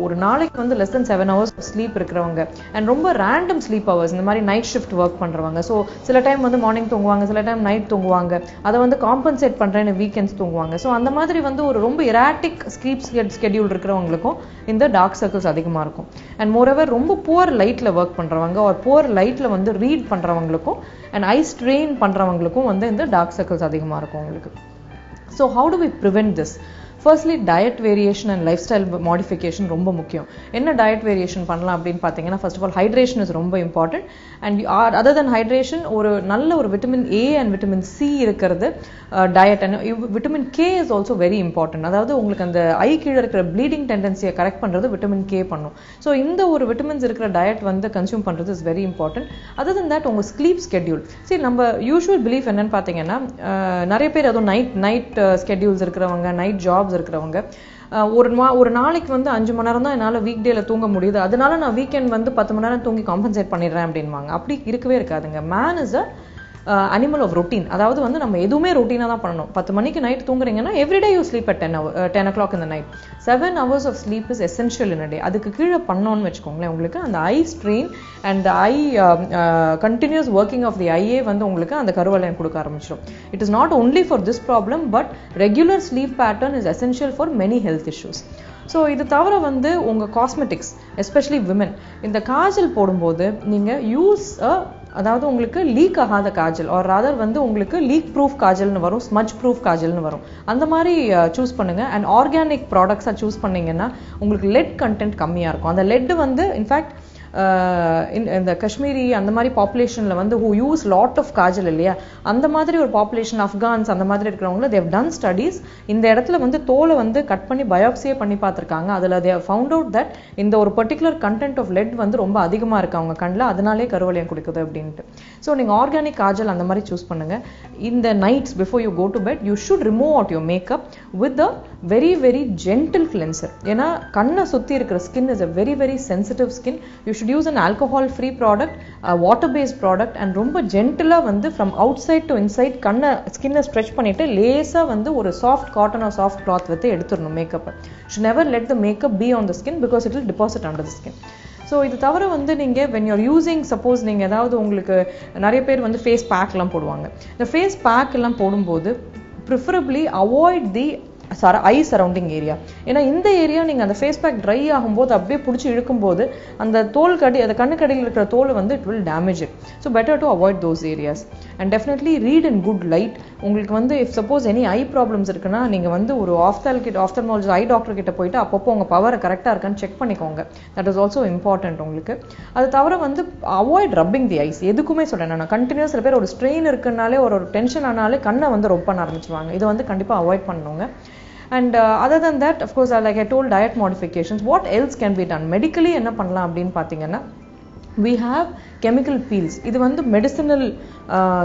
ஒரு நாளைக்கு வந்து less than 7 hours ஸ்லீப் இருக்கிறவங்க, அண்ட் ரொம்ப ரேண்டம் ஸ்லீப் ஹவர்ஸ், இந்த மாதிரி நைட் ஷிஃப்ட் ஒர்க் பண்றவங்க. ஸோ சில டைம் வந்து மார்னிங் தூங்குவாங்க, சில டைம் நைட் தூங்குவாங்க, அதை வந்து காம்பன்சேட் பண்றேன்னு வீக்கெண்ட்ஸ் தூங்குவாங்க. ஸோ அந்த மாதிரி வந்து ஒரு ரொம்ப எராட்டிக் ஸ்லீப் ஸ்கெடியூல் இருக்கிறவங்களுக்கும் இந்த டார்க் சர்க்கிள்ஸ் அதிகமா இருக்கும். அண்ட் மோரோவர் ரொம்ப புவர் லைட்ல ஒர்க் பண்றவங்க ஒரு புவர் லைட்ல வந்து ரீட் பண்றவங்களுக்கும் அண்ட் ஐ ஸ்ட்ரெயின் பண்றவங்களுக்கும் வந்து இந்த டார்க் சர்க்கிள்ஸ் அதிகமா இருக்கும் உங்களுக்கு. So how do we prevent this? Firstly, diet variation and lifestyle modification ரொம்ப முக்கியம். என்ன diet variation பண்ணலாம் அப்படின்னு பார்த்தீங்கன்னா, first of all hydration is ரொம்ப important, and other than hydration ஒரு நல்ல ஒரு vitamin A and vitamin C இருக்கிறது diet, and vitamin K is also very important. அதாவது உங்களுக்கு அந்த ஐ கீழே இருக்கிற bleeding tendency கரெக்ட் பண்றது vitamin K பண்ணும். ஸோ இந்த ஒரு விட்டமின்ஸ் இருக்கிற டயட் வந்து கன்சியூம் பண்றது is very important. Other than that உங்க ஸ்லீப் ஸ்கெடியூல், சரி நம்ம யூஷுவல் பிலீஃப் என்னன்னு பார்த்தீங்கன்னா, நிறைய பேர் அதுவும் நைட் ஸ்கெடியூல்ஸ் இருக்கிறவங்க, நைட் ஜாப்ஸ் இருக்கிறவங்க, ஒரு நாளைக்கு வந்து 5 மணி நேரம் தான் என்னால் வீக் டேல தூங்க முடியுது, அதனால நான் வீக்கெண்ட் வந்து 10 மணி நேரம் தூங்கி காம்பன்சேட் பண்ணிடுறேன் அப்படின்வாங்க. அப்படி இருக்கவே இருக்காதுங்க. Man is animal of routine. அதாவது வந்து நம்ம எதுவுமே ரொட்டீனாக தான் பண்ணணும். 10 மணிக்கு நைட் தூங்குறீங்கன்னா everyday you sleep at 10 o'clock in the night. 7 hours of sleep is essential in a day. அதுக்கு கீழே பண்ணோன்னு வச்சுக்கோங்களேன், உங்களுக்கு அந்த eye strain and eye continuous working of the ஐஏ வந்து உங்களுக்கு அந்த கருவளையம் கொடுக்க ஆரம்பிச்சிடும். It is not only for this problem, but regular sleep pattern is essential for many health issues. So இது தவிர வந்து உங்கள் காஸ்மெட்டிக்ஸ், எஸ்பெஷலி விமன், இந்த காஜல் போடும்போது நீங்கள் யூஸ் அதாவது உங்களுக்கு லீக் ஆகாத காஜல், ஆர் ராதர் வந்து உங்களுக்கு லீக் ப்ரூஃப் காஜல்னு வரும், ஸ்மஜ் ப்ரூஃப் காஜல்னு வரும், அந்த மாதிரி சூஸ் பண்ணுங்க. அண்ட் ஆர்கானிக் ப்ராடக்ட்ஸாக சூஸ் பண்ணீங்கன்னா உங்களுக்கு லெட் கண்டென்ட் கம்மியாக இருக்கும். அந்த லெட் வந்து இன்ஃபேக்ட் இந்த காஷ்மீரி அந்த மாதிரி பாப்புலேஷன்ல வந்து who use lot of kajal இல்லையா, அந்த மாதிரி ஒரு பாப்புலேஷன், ஆப்கான்ஸ் அந்த மாதிரி இருக்கிறவங்க தேவ் டன் ஸ்டடீஸ். இந்த இடத்துல வந்து தோலை வந்து கட் பண்ணி பயோப்சியே பண்ணி பார்த்துருக்காங்க. அதில் தேவ் ஃபவுண்ட் அவுட் தட் இந்த ஒரு பர்டிகுலர் கண்டென்ட் ஆஃப் லெட் வந்து ரொம்ப அதிகமாக இருக்கு அவங்க கண்ணில், அதனாலே கருவளையம் கொடுக்குது அப்படின்ட்டு. ஸோ நீங்கள் ஆர்கானிக் காஜல் அந்த மாதிரி சூஸ் பண்ணுங்க. இந்த nights before you go to bed you should remove out your makeup with a very very gentle cleanser. ஏன்னா கண்ணை சுற்றி இருக்கிற skin is a very very sensitive skin. You should use an alcohol free product, a water based product, and ரொம்ப ஜென்டிலா வந்து from outside to inside கண்ணை ஸ்கின்னை stretch பண்ணிட்டு லேசா வந்து ஒரு soft cotton or soft cloth வச்சு எடுத்துடணும் makeup. should never let the makeup be on the skin because it will deposit under the skin. So இது தவிர வந்து நீங்கள் when you're using, சப்போஸ் நீங்கள் ஏதாவது உங்களுக்கு நிறைய பேர் வந்து ஃபேஸ் பேக்லாம் போடுவாங்க. இந்த ஃபேஸ் பேக் எல்லாம் போடும்போது ப்ரிஃபரபிளி அவாய்ட் தி ஐ சரௌண்டிங் ஏரியா. ஏன்னா இந்த ஏரியா நீங்கள் அந்த ஃபேஸ் பேக் ட்ரை ஆகும்போது அப்படியே பிடிச்சி இழுக்கும்போது அந்த அந்த கண்ணுக்கடியில் இருக்கிற தோல் வந்து it will damage it. So better to avoid those areas. And definitely read in good light. உங்களுக்கு வந்து if suppose any I problems இருக்குன்னா நீங்கள் வந்து ஒரு ஆஃப்தல்மாலஜிஸ்ட் ஐ டாக்டர் கிட்ட போயிட்டு அப்பப்போ உங்கள் பவர் கரெக்டாக இருக்கான்னு செக் பண்ணிக்கோங்க. தட் இஸ் ஆல்சோ இம்பார்ட்டன்ட் உங்களுக்கு. அது தவிர வந்து அவாய்ட் ரப்பிங் தி ஐஸ். எதுக்குமே சொல்கிறேன் நான், கண்டினியூஸ் சில பேர் ஒரு ஸ்ட்ரெயின் இருக்குனாலே ஒரு டென்ஷன் ஆனாலே கண்ணை வந்து ரொப் பண்ண ஆரம்பிச்சுவாங்க. இதை வந்து கண்டிப்பாக அவாய்ட் பண்ணுங்க. And other than that, of course, like I told, diet modifications. What else can be done? Medically என்ன பண்ணலாம் அப்படின்னு பார்த்தீங்கன்னா, we have chemical peels. இது வந்து medicinal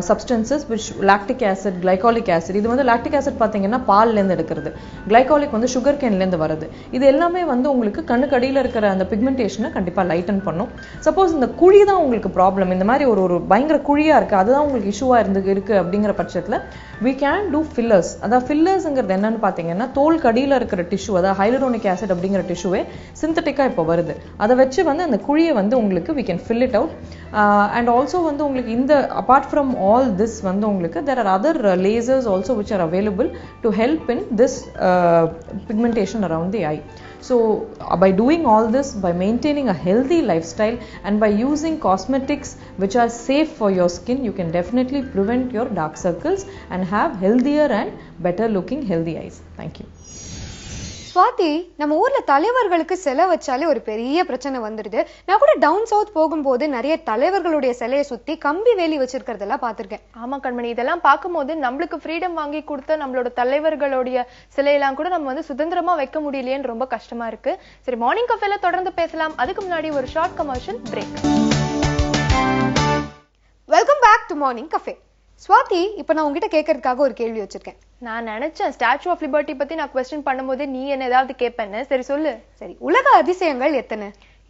substances which lactic acid, glycolic acid. இது வந்து lactic acid பார்த்தீங்கன்னா பால்லேருந்து எடுக்கிறது, glycolic வந்து sugar caneலேருந்து வருது. இது எல்லாமே வந்து உங்களுக்கு கண்ணுக்கு அடியில் இருக்கிற அந்த பிக்மெண்டேஷனை கண்டிப்பாக லைட்டன் பண்ணும். சப்போஸ் இந்த குழி தான் உங்களுக்கு ப்ராப்ளம், இந்த மாதிரி ஒரு பயங்கர குழியாக இருக்குது, அதுதான் உங்களுக்கு இஷ்யூவாக இருக்கு அப்படிங்கிற பட்சத்தில் we can do fillers. அதாவது ஃபில்லர்ஸுங்கிறது என்னன்னு பார்த்தீங்கன்னா, தோல் கடியில் இருக்கிற டிஷ்யூ, அதாவது ஹைலரோனிக் ஆசிட் அப்படிங்கிற டிஷ்யூவே சிந்தட்டிக்காக இப்போ வருது, அதை வச்சு வந்து அந்த குழியை வந்து உங்களுக்கு we can fill it out. And also வந்து உங்களுக்கு இந்த apart from all this வந்து உங்களுக்கு there are other lasers also which are available to help in this pigmentation around the eye. So by doing all this, by maintaining a healthy lifestyle and by using cosmetics which are safe for your skin, you can definitely prevent your dark circles and have healthier and better looking healthy eyes. Thank you. Swathi, நம்ம ஊர்ல தலைவர்களுக்கு சிலை வச்சாலே ஒரு பெரிய பிரச்சனை வந்துடுது. நான் கூட டவுன் சவுத் போகும்போது நிறைய தலைவர்களுடைய சிலையை சுத்தி கம்பி வேலி வச்சிருக்கிறதெல்லாம் பார்த்திருக்கேன். ஆமா கண்மணி, இதெல்லாம் பார்க்கும்போது நம்மளுக்கு ஃப்ரீடம் வாங்கி கொடுத்த நம்மளோட தலைவர்களுடைய சிலையெல்லாம் கூட நம்ம வந்து சுதந்திரமா வைக்க முடியலையேன்னு ரொம்ப கஷ்டமா இருக்கு. சரி, மார்னிங் கஃபேல தொடர்ந்து பேசலாம். அதுக்கு முன்னாடி ஒரு short commercial break. Welcome back to morning cafe. Swathi, இப்ப நான் உங்ககிட்ட கேட்கறதுக்காக ஒரு கேள்வி வச்சிருக்கேன். நான் நினைச்சேன் ஸ்டாச்சு ஆஃப் லிபர்ட்டி பத்தி நான் குவெஸ்டின் பண்ணும்போது நீ என்ன ஏதாவது கேட்பேன்னு. சரி சொல்லு. சரி, உலக அதிசயங்கள் எத்தனை?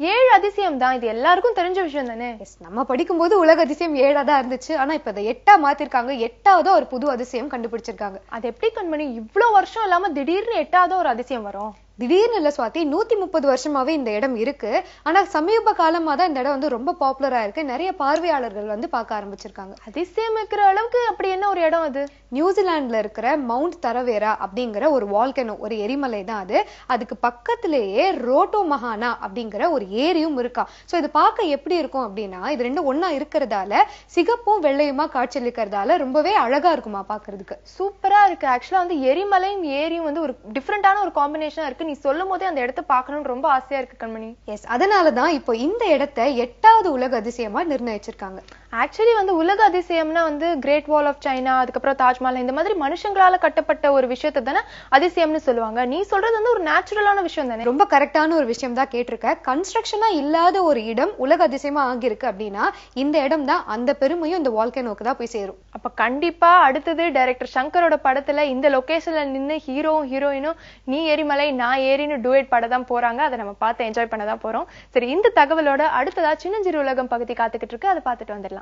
7 அதிசயம் தான், இது எல்லாருக்கும் தெரிஞ்ச விஷயம் தானே. நம்ம படிக்கும்போது உலக அதிசயம் 7ஆ தான் இருந்துச்சு. ஆனா இப்ப அதை 8ஆ மாத்திருக்காங்க. 8ஆவது ஒரு புது அதிசயம் கண்டுபிடிச்சிருக்காங்க. அது எப்படி கண்மணி இவ்வளவு வருஷம் இல்லாம திடீர்னு 8ஆவது ஒரு அதிசயம் வரும்? திடீர்னு இல்ல சுவாதி, 130 வருஷமாவே இந்த இடம் இருக்கு. ஆனா சமீப காலமா தான் இந்த இடம் வந்து ரொம்ப பாப்புலரா இருக்கு. நிறைய பார்வையாளர்கள் வந்து பார்க்க ஆரம்பிச்சிருக்காங்க. அதிசயம் இருக்கிற அளவுக்கு அப்படி என்ன ஒரு இடம் அது? நியூசிலாந்துல இருக்கிற மவுண்ட் தரவேரா அப்படிங்கிற ஒரு வால்கனோ, ஒரு எரிமலை தான் அது. அதுக்கு பக்கத்திலேயே ரோட்டோ மஹானா அப்படிங்கிற ஒரு ஏரியும் இருக்கா. சோ இது பார்க்க எப்படி இருக்கும் அப்படின்னா, இது ரெண்டும் ஒன்னா இருக்கிறதால சிகப்பும் வெள்ளையுமா காட்சியளிக்கிறதால ரொம்பவே அழகா இருக்குமா பாக்குறதுக்கு. சூப்பரா இருக்கு. ஆக்சுவலா வந்து எரிமலையும் ஏரியும் வந்து ஒரு டிஃபரெண்டான ஒரு காம்பினேஷனா இருக்கு. நீ சொல்லும் போதே அந்த இடத்தை பார்க்கணும்னு ரொம்ப ஆசையா இருக்கு கண்மணி. எஸ், அதனாலதான் இப்போ இந்த இடத்தை 8ஆவது உலக அதிசயமா நிர்ணயிச்சிருக்காங்க. ஆக்சுவலி வந்து உலக அதிசயம்னா வந்து கிரேட் வால் ஆஃப் சைனா, அதுக்கப்புறம் தாஜ்மஹால், இந்த மாதிரி மனுஷங்களால கட்டப்பட்ட ஒரு விஷயத்தை தானே அதிசயம்னு சொல்லுவாங்க. நீ சொல்றது வந்து ஒரு நேச்சுரலான விஷயம் தானே. ரொம்ப கரெக்டான ஒரு விஷயம் தான் கேட்டிருக்க. கன்ஸ்ட்ரக்ஷனா இல்லாத ஒரு இடம் உலக அதிசயமா ஆகிருக்கு அப்படின்னா இந்த இடம் தான். அந்த பெருமையும் இந்த வால்கனோக்கு தான் போய் சேரும். அப்ப கண்டிப்பா அடுத்தது டைரக்டர் சங்கரோட படத்துல இந்த லொகேஷன்ல நின்னு ஹீரோவும் ஹீரோயினும் நீ எரிமலை நான் ஏரின்னு டூயட் பாட தான் போறாங்க. அதை நம்ம பார்த்து என்ஜாய் பண்ண தான் போறோம். சரி, இந்த தகவலோட அடுத்ததா சின்னஞ்சிறு உலகம் பகுதி காத்துக்கிட்டு இருக்கு. அதை பார்த்துட்டு வந்துடலாம்.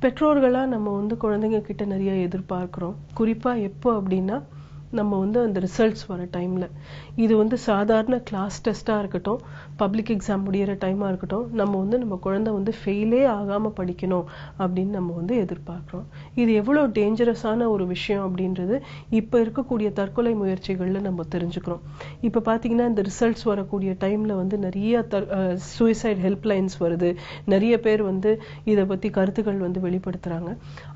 பெற்றோர்களா நம்ம வந்து குழந்தைங்க கிட்ட நிறைய எதிர்பார்க்கிறோம். குறிப்பா எப்போ அப்படின்னா நம்ம வந்து அந்த ரிசல்ட்ஸ் வர டைம்ல. இது வந்து சாதாரண கிளாஸ் டெஸ்டா இருக்கட்டும், பப்ளிக் எக்ஸாம் முடியிற டைமா இருக்கட்டும், நம்ம வந்து நம்ம குழந்தை வந்து ஃபெயிலே ஆகாம படிக்கணும் அப்படின்னு நம்ம வந்து எதிர்பார்க்கிறோம். இது எவ்வளவு டேஞ்சரஸான ஒரு விஷயம் அப்படின்றது இப்ப இருக்கக்கூடிய தற்கொலை முயற்சிகள்ல நம்ம தெரிஞ்சுக்கிறோம். இப்ப பாத்தீங்கன்னா இந்த ரிசல்ட்ஸ் வரக்கூடிய டைம்ல வந்து நிறைய சூசைட் ஹெல்ப்லைன்ஸ் வருது. நிறைய பேர் வந்து இதை பத்தி கருத்துக்கள் வந்து வெளிப்படுத்துறாங்க.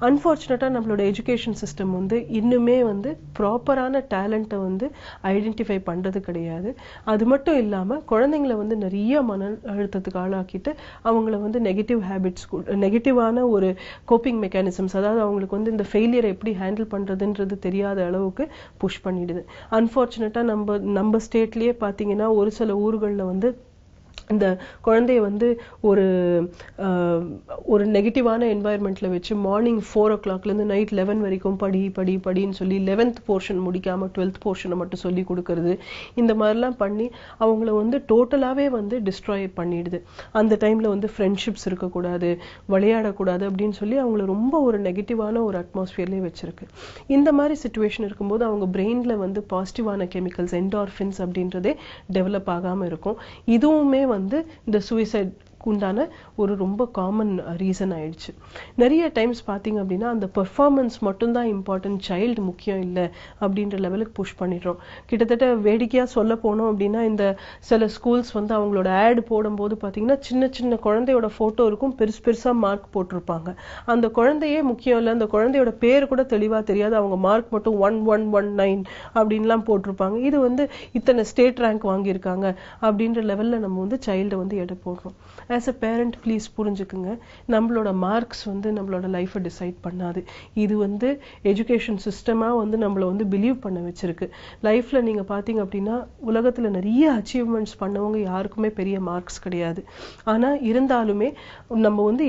அன்பார்ச்சுனேட்டா நம்மளோட எஜுகேஷன் சிஸ்டம் வந்து இன்னுமே வந்து ப்ராப்பரா டேலண்ட்டை வந்து ஐடென்டிஃபை பண்றது கிடையாது. அது மட்டும் இல்லாம குழந்தைங்களை வந்து நிறைய மன அழுத்தத்துக்கு ஆளாக்கிட்டு அவங்கள வந்து நெகட்டிவ் ஹேபிட்ஸ், நெகட்டிவான ஒரு கோப்பிங் மெக்கானிசம்ஸ், அதாவது அவங்களுக்கு வந்து இந்த ஃபெயிலியரை எப்படி ஹேண்டில் பண்றதுன்றது தெரியாத அளவுக்கு புஷ் பண்ணிடுது. அன்பார்ச்சுனேட்டா நம்ம ஸ்டேட்லயே பாத்தீங்கன்னா ஒரு சில ஊர்கள்ல வந்து இந்த குழந்தைய வந்து ஒரு நெகட்டிவான என்வாயர்மெண்ட்ல வச்சு மார்னிங் 4 o'clockல இருந்து நைட் 11 வரைக்கும் படின்னு சொல்லி 11th போர்ஷன் முடிக்காம 12th போர்ஷனை மட்டும் சொல்லி கொடுக்கறது. இந்த மாதிரிலாம் பண்ணி அவங்கள வந்து டோட்டலாவே வந்து டிஸ்ட்ராய் பண்ணிடுது. அந்த டைம்ல வந்து ஃப்ரெண்ட்ஷிப்ஸ் இருக்கக்கூடாது, விளையாடக்கூடாது அப்படின்னு சொல்லி அவங்கள ரொம்ப ஒரு நெகட்டிவான ஒரு அட்மாஸ்பியர்லயே வச்சிருக்கு. இந்த மாதிரி சிச்சுவேஷன் இருக்கும்போது அவங்க பிரெயின்ல வந்து பாசிட்டிவான கெமிக்கல்ஸ், என்டார்ஃபின்ஸ் அப்படின்றதே டெவலப் ஆகாம இருக்கும். இதுவுமே வந்து இந்த சூசைட் உண்டான ஒரு ரொம்ப காமன் ரீசன் ஆயிடுச்சு. நிறைய டைம்ஸ் பாத்தீங்க அப்படின்னா அந்த பெர்ஃபார்மன்ஸ் மட்டும்தான் இம்பார்ட்டன்ட், சைல்டு முக்கியம் இல்லை அப்படின்ற லெவலுக்கு புஷ் பண்ணிடுறோம். கிட்டத்தட்ட வேடிக்கையா சொல்ல போனோம் அப்படின்னா இந்த சில ஸ்கூல்ஸ் வந்து அவங்களோட ஆட் போடும்போது பாத்தீங்கன்னா சின்ன சின்ன குழந்தையோட போட்டோ இருக்கும், பெருசா மார்க் போட்டிருப்பாங்க. அந்த குழந்தையே முக்கியம் இல்லை, அந்த குழந்தையோட பேர் கூட தெளிவா தெரியாது, அவங்க மார்க் மட்டும் 1119 அப்படின்லாம் போட்டிருப்பாங்க. இது வந்து இத்தனை ஸ்டேட் ரேங்க் வாங்கியிருக்காங்க அப்படின்ற லெவல்ல நம்ம வந்து சைல்டை வந்து எடை போடுறோம். ஆஸ் அ பேரண்ட் ப்ளீஸ் புரிஞ்சுக்குங்க, நம்மளோட மார்க்ஸ் வந்து நம்மளோட லைஃபை டிசைட் பண்ணாது. இது வந்து எஜுகேஷன் சிஸ்டமா வந்து நம்மள வந்து பிலீவ் பண்ண வச்சிருக்கு. லைஃப்ல நீங்க பாத்தீங்க அப்படின்னா உலகத்துல நிறைய அச்சீவ்மெண்ட்ஸ் பண்ணவங்க யாருக்குமே பெரிய மார்க்ஸ் கிடையாது. ஆனா இருந்தாலுமே நம்ம வந்து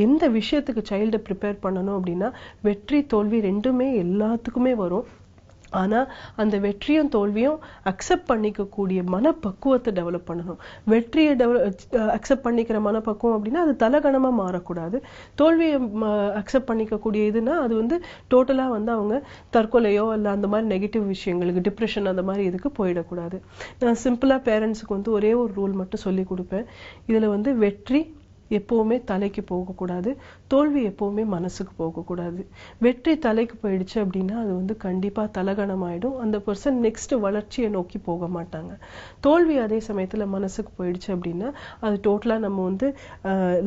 எந்த விஷயத்துக்கு சைல்டை ப்ரிப்பேர் பண்ணணும் அப்படின்னா வெற்றி தோல்வி ரெண்டுமே எல்லாத்துக்குமே வரும். ஆனா அந்த வெற்றியும் தோல்வியும் அக்செப்ட் பண்ணிக்கக்கூடிய மனப்பக்குவத்தை டெவலப் பண்ணணும். வெற்றியை அக்செப்ட் பண்ணிக்கிற மனப்பக்குவம் அப்படின்னா அது தலகணமா மாறக்கூடாது. தோல்வியை அக்செப்ட் பண்ணிக்கக்கூடிய இதுன்னா அது வந்து டோட்டலா வந்து அவங்க தற்கொலையோ இல்லை அந்த மாதிரி நெகட்டிவ் விஷயங்களுக்கு, டிப்ரெஷன் அந்த மாதிரி இதுக்கு போயிடக்கூடாது. நான் சிம்பிளா பேரண்ட்ஸுக்கு வந்து ஒரே ஒரு ரூல் மட்டும் சொல்லி கொடுப்பேன். இதுல வந்து வெற்றி எப்பவுமே தலைக்கு போகக்கூடாது, தோல்வி எப்பவுமே மனசுக்கு போகக்கூடாது. வெற்றி தலைக்கு போயிடுச்சு அப்படின்னா அது வந்து கண்டிப்பா தலகணமாயிடும். அந்த பர்சன் நெக்ஸ்ட் வளர்ச்சியை நோக்கி போக மாட்டாங்க. தோல்வி அதே சமயத்துல மனசுக்கு போயிடுச்சு அப்படின்னா அது டோட்டலா நம்ம வந்து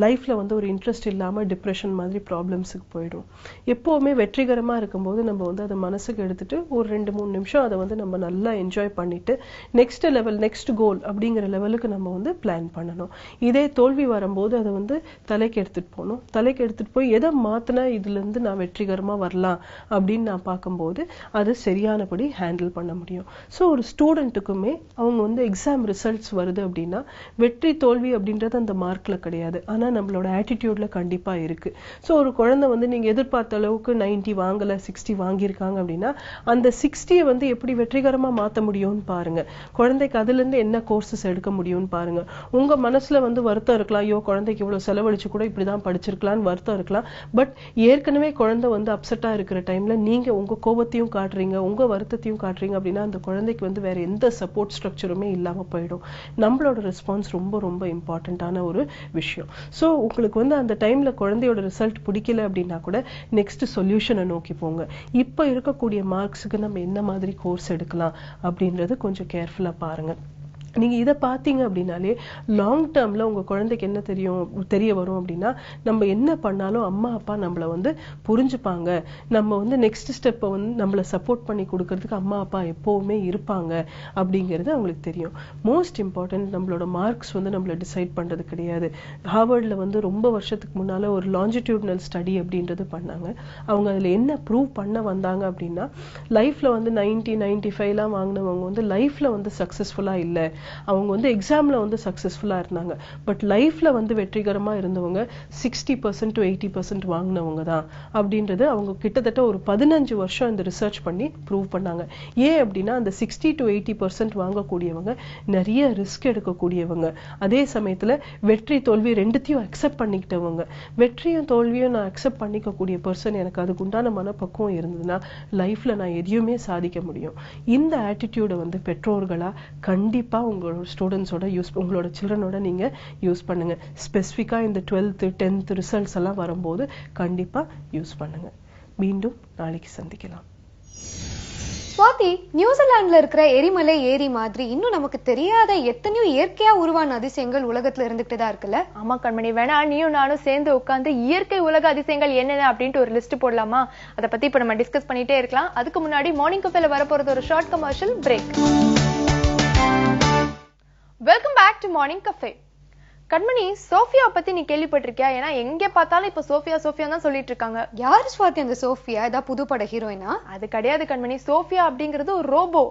லைஃப்ல வந்து ஒரு இன்ட்ரெஸ்ட் இல்லாம டிப்ரெஷன் மாதிரி ப்ராப்ளம்ஸுக்கு போயிடும். எப்பவுமே வெற்றிகரமா இருக்கும்போது நம்ம வந்து அதை மனசுக்கு எடுத்துட்டு ஒரு 2-3 நிமிஷம் அதை வந்து நம்ம நல்லா என்ஜாய் பண்ணிட்டு நெக்ஸ்ட் லெவல், நெக்ஸ்ட் கோல் அப்படிங்கிற லெவலுக்கு நம்ம வந்து பிளான் பண்ணணும். இதே தோல்வி வரும்போது அதை அதை வந்து தலைக்கு எடுத்துட்டு போகணும். தலைக்கு எடுத்துட்டு போய் எதை மாத்தினா இதுல இருந்து நான் வெற்றிகரமா வரலாம் அப்படின்னு நான் பார்க்கும்போது அது சரியானபடி ஹேண்டில் பண்ண முடியும். ஸோ ஒரு ஸ்டூடெண்ட்டுக்குமே அவங்க வந்து எக்ஸாம் ரிசல்ட்ஸ் வருது அப்படின்னா வெற்றி தோல்வி அப்படின்றது அந்த மார்க்ல கிடையாது, ஆனா நம்மளோட ஆட்டிடியூட்ல கண்டிப்பா இருக்கு. ஸோ ஒரு குழந்தை வந்து நீங்க எதிர்பார்த்த அளவுக்கு 90 வாங்கல 60 வாங்கியிருக்காங்க அப்படின்னா அந்த 60 வந்து எப்படி வெற்றிகரமா மாத்த முடியும்னு பாருங்க. குழந்தைக்கு அதுல இருந்து என்ன கோர்சஸ் எடுக்க முடியும்னு பாருங்க. உங்க மனசுல வந்து வருத்தம் இருக்கலாம், ஐயோ குழந்தைக்கு இவ்வளவு செலவழிச்சு கூட இப்படிதான் படிச்சிருக்கலாம்னு வருத்தம் இருக்கலாம். பட் ஏற்கனவே குழந்தை வந்து அப்செட்டா இருக்கிற டைம்ல நீங்க உங்க கோபத்தையும் காட்டுறீங்க, உங்க வருத்தத்தையும் காட்டுறீங்க அப்படின்னா அந்த குழந்தைக்கு வந்து வேற எந்த சப்போர்ட் ஸ்ட்ரக்சருமே இல்லாம போயிடும். நம்மளோட ரெஸ்பான்ஸ் ரொம்ப ரொம்ப இம்பார்ட்டன்டான ஒரு விஷயம். ஸோ உங்களுக்கு வந்து அந்த டைம்ல குழந்தையோட ரிசல்ட் பிடிக்கல அப்படின்னா கூட நெக்ஸ்ட் சொல்யூஷனை நோக்கி போங்க. இப்ப இருக்கக்கூடிய மார்க்ஸுக்கு நம்ம என்ன மாதிரி கோர்ஸ் எடுக்கலாம் அப்படின்றது கொஞ்சம் கேர்ஃபுல்லா பாருங்க. நீங்க இதை பார்த்தீங்க அப்படின்னாலே லாங் டேர்ம்ல உங்க குழந்தைக்கு என்ன தெரிய வரும் அப்படின்னா நம்ம என்ன பண்ணாலும் அம்மா அப்பா நம்மள வந்து புரிஞ்சுப்பாங்க, நம்ம வந்து நெக்ஸ்ட் ஸ்டெப்பை வந்து நம்மள சப்போர்ட் பண்ணி கொடுக்கறதுக்கு அம்மா அப்பா எப்பவுமே இருப்பாங்க அப்படிங்கிறது அவங்களுக்கு தெரியும். மோஸ்ட் இம்பார்ட்டன்ட், நம்மளோட மார்க்ஸ் வந்து நம்மள டிசைட் பண்றது கிடையாது. ஹார்வர்ட்ல வந்து ரொம்ப வருஷத்துக்கு முன்னால ஒரு லாஞ்சிடியூட்னல் ஸ்டடி அப்படின்றது பண்ணாங்க. அவங்க அதுல என்ன ப்ரூவ் பண்ண வந்தாங்க அப்படின்னா லைஃப்ல வந்து 90, 95 எல்லாம் வாங்கினவங்க வந்து லைஃப்ல வந்து சக்சஸ்ஃபுல்லா இல்லை, அவங்க வந்து எக்ஸாம்ல வந்து சக்சஸ்ஃபுல்லா இருந்தாங்க. பட் லைஃப்ல வந்து வெற்றிகரமா இருந்தவங்க 60% to 80% வாங்கினவங்க தான் அப்படின்றது அவங்க கிட்டத்தட்ட ஒரு 15 வருஷம் இந்த ரிசர்ச் பண்ணி ப்ரூவ் பண்ணாங்க. ஏன் அப்படின்னா அந்த 60 to 80% வாங்கக்கூடியவங்க நிறைய ரிஸ்க் எடுக்கக்கூடியவங்க, அதே சமயத்துல வெற்றி தோல்வி ரெண்டுத்தையும் அக்செப்ட் பண்ணிக்கிட்டவங்க. வெற்றியும் தோல்வியும் நான் அக்செப்ட் பண்ணிக்கக்கூடிய பர்சன், எனக்கு அதுக்கு உண்டான மனப்பக்குவம் இருந்ததுன்னா லைஃப்ல நான் எதையுமே சாதிக்க முடியும். இந்த ஆட்டிடியூடை வந்து பெற்றோர்களா கண்டிப்பா உங்களோட ஸ்டூடெண்ட்ஸோட உங்களோட சில்ட்ரனோட நீங்க யூஸ் பண்ணுங்க. ஸ்பெசிஃபிக்கா இந்த 12th 10th ரிசல்ட்ஸ் எல்லாம் வரும்போது கண்டிப்பா யூஸ் பண்ணுங்க. மீண்டும் நாளைக்கு சந்திக்கலாம். சுவாதி, நியூசிலாந்துல இருக்கிற எரிமலை ஏரி மாதிரி இன்னும் நமக்கு தெரியாத எத்தனையோ இயற்கையா உருவான அதிசயங்கள் உலகத்துல இருந்துகிட்டு தான் இருக்குல்ல? ஆமா கண்மணி, வேணா நீயும் நானும் சேர்ந்து உட்கார்ந்து இயற்கை உலக அதிசயங்கள் என்னென்ன அப்படின்ட்டு ஒரு லிஸ்ட் போடலாமா? அதை பத்தி இப்ப நம்ம டிஸ்கஸ் பண்ணிட்டே இருக்கலாம். அதுக்கு முன்னாடி மார்னிங் கஃபேல வரப்போறது ஒரு short commercial break. Welcome back to morning cafe. Kanmani, Sophia பத்தி நீ கேள்விப்பட்டிருக்கியா? ஏன்னா எங்க பார்த்தாலும் இப்ப சோஃபியா சோஃபியா தான் சொல்லிட்டு இருக்காங்க. யாரு சுவாதி அந்த சோஃபியா? ஏதாவது புது பட ஹீரோயினா? அது கிடையாது கண்மணி, சோஃபியா அப்படிங்கிறது ஒரு ரோபோ.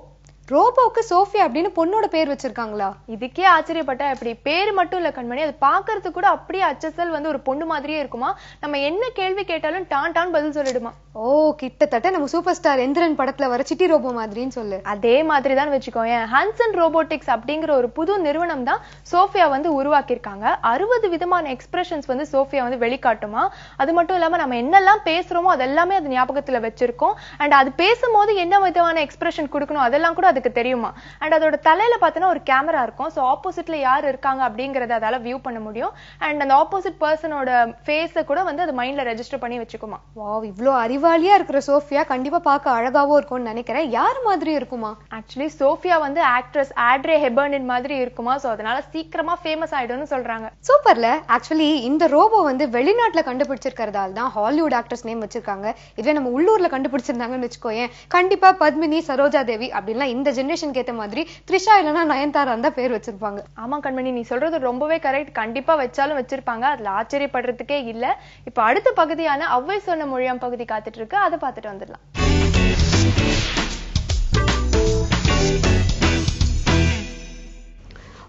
ரோபோக்கு சோஃபியா அப்படின்னு பொண்ணோட பேர் வச்சிருக்காங்களா? இதுக்கே ஆச்சரியப்பட்டா எப்படி? பேரு மட்டும் இல்ல கண்மணி, அது பாக்குறதுக்கு கூட அப்படியே அச்சசல் வந்து ஒரு பொண்ணு மாதிரியே இருக்குமா. நம்ம என்ன கேள்வி கேட்டாலும் டான் டான் பதில் சொல்லிடுமா. ஓ, கிட்டத்தட்ட நம்ம சூப்பர் ஸ்டார் எந்திரன் படத்துல வர சிட்டி ரோபோ மாதிரின்னு சொல்லு. அதே மாதிரிதான் வச்சுக்கோங்க. ஹான்சன் ரோபோட்டிக்ஸ் அப்படிங்கிற ஒரு புது நிறுவனம் தான் சோஃபியா வந்து உருவாக்கியிருக்காங்க. 60 விதமான எக்ஸ்பிரஷன்ஸ் வந்து சோஃபியா வந்து வெளிக்காட்டுமா. அது மட்டும் இல்லாம நம்ம என்னெல்லாம் பேசுறோமோ அதெல்லாமே அது ஞாபகத்துல வச்சிருக்கோம். அண்ட் அது பேசும்போது என்ன விதமான எக்ஸ்பிரஷன் கொடுக்கணும் அதெல்லாம் கூட அதுக்கு தெரியுமா. அண்ட் அதோட தலையில பார்த்தோன்னா ஒரு கேமரா இருக்கும். ஸோ ஆப்போசிட்ல யார் இருக்காங்க அப்படிங்கறத அதால வியூ பண்ண முடியும். அண்ட் அந்த ஆப்போசிட் பர்சனோட ஃபேஸை கூட வந்து அது மைண்ட்ல ரெஜிஸ்டர் பண்ணி வச்சுக்குமா. வாவ், இவ்ளோ அறிவாளியா இருக்கிற சோஃபியா கண்டிப்பா பார்க்க அழகாவும் இருக்கும்னு நினைக்கிறேன். யார் மாதிரி இருக்குமா? ஆக்சுவலி சோஃபியா வந்து ஆக்ட்ரஸ் ஆட்ரே ஹெபர்னின் மாதிரி இருக்குமா. ஸோ அதனால சீக்கிரமா ஃபேமஸ் ஆயிடும்னு சொல்றாங்க. சூப்பர்ல. ஆக்சுவலி இந்த ரோபோ வந்து வெளிநாட்டுல கண்டுபிடிச்சிருக்கிறதால தான் ஹாலிவுட் ஆக்டர்ஸ் நேம் வச்சிருக்காங்க. இதுவே நம்ம உள்ளூர்ல கண்டுபிடிச்சிருந்தாங்கன்னு வச்சுக்கோயேன், கண்டிப்பா பத்மினி, சரோஜா தேவி அப்படின்லாம் இந்த ஜெனரேஷனுக்கு ஏத்த மாதிரி த்ரிஷா இல்லைன்னா நயன்தாரா தான் பேர் வச்சிருப்பாங்க. ஆமா கண்மணி, நீ சொல்றது ரொம்பவே கரெக்ட். கண்டிப்பா வச்சாலும் வச்சிருப்பாங்க, அதுல ஆச்சரியப்படுறதுக்கே இல்ல. இப்ப அடுத்த பகுதியான அவ்வை சொன்ன மொழியாம் பகுதி காத்துட்டு இருக்கு, அதை பார்த்துட்டு வந்துடலாம்.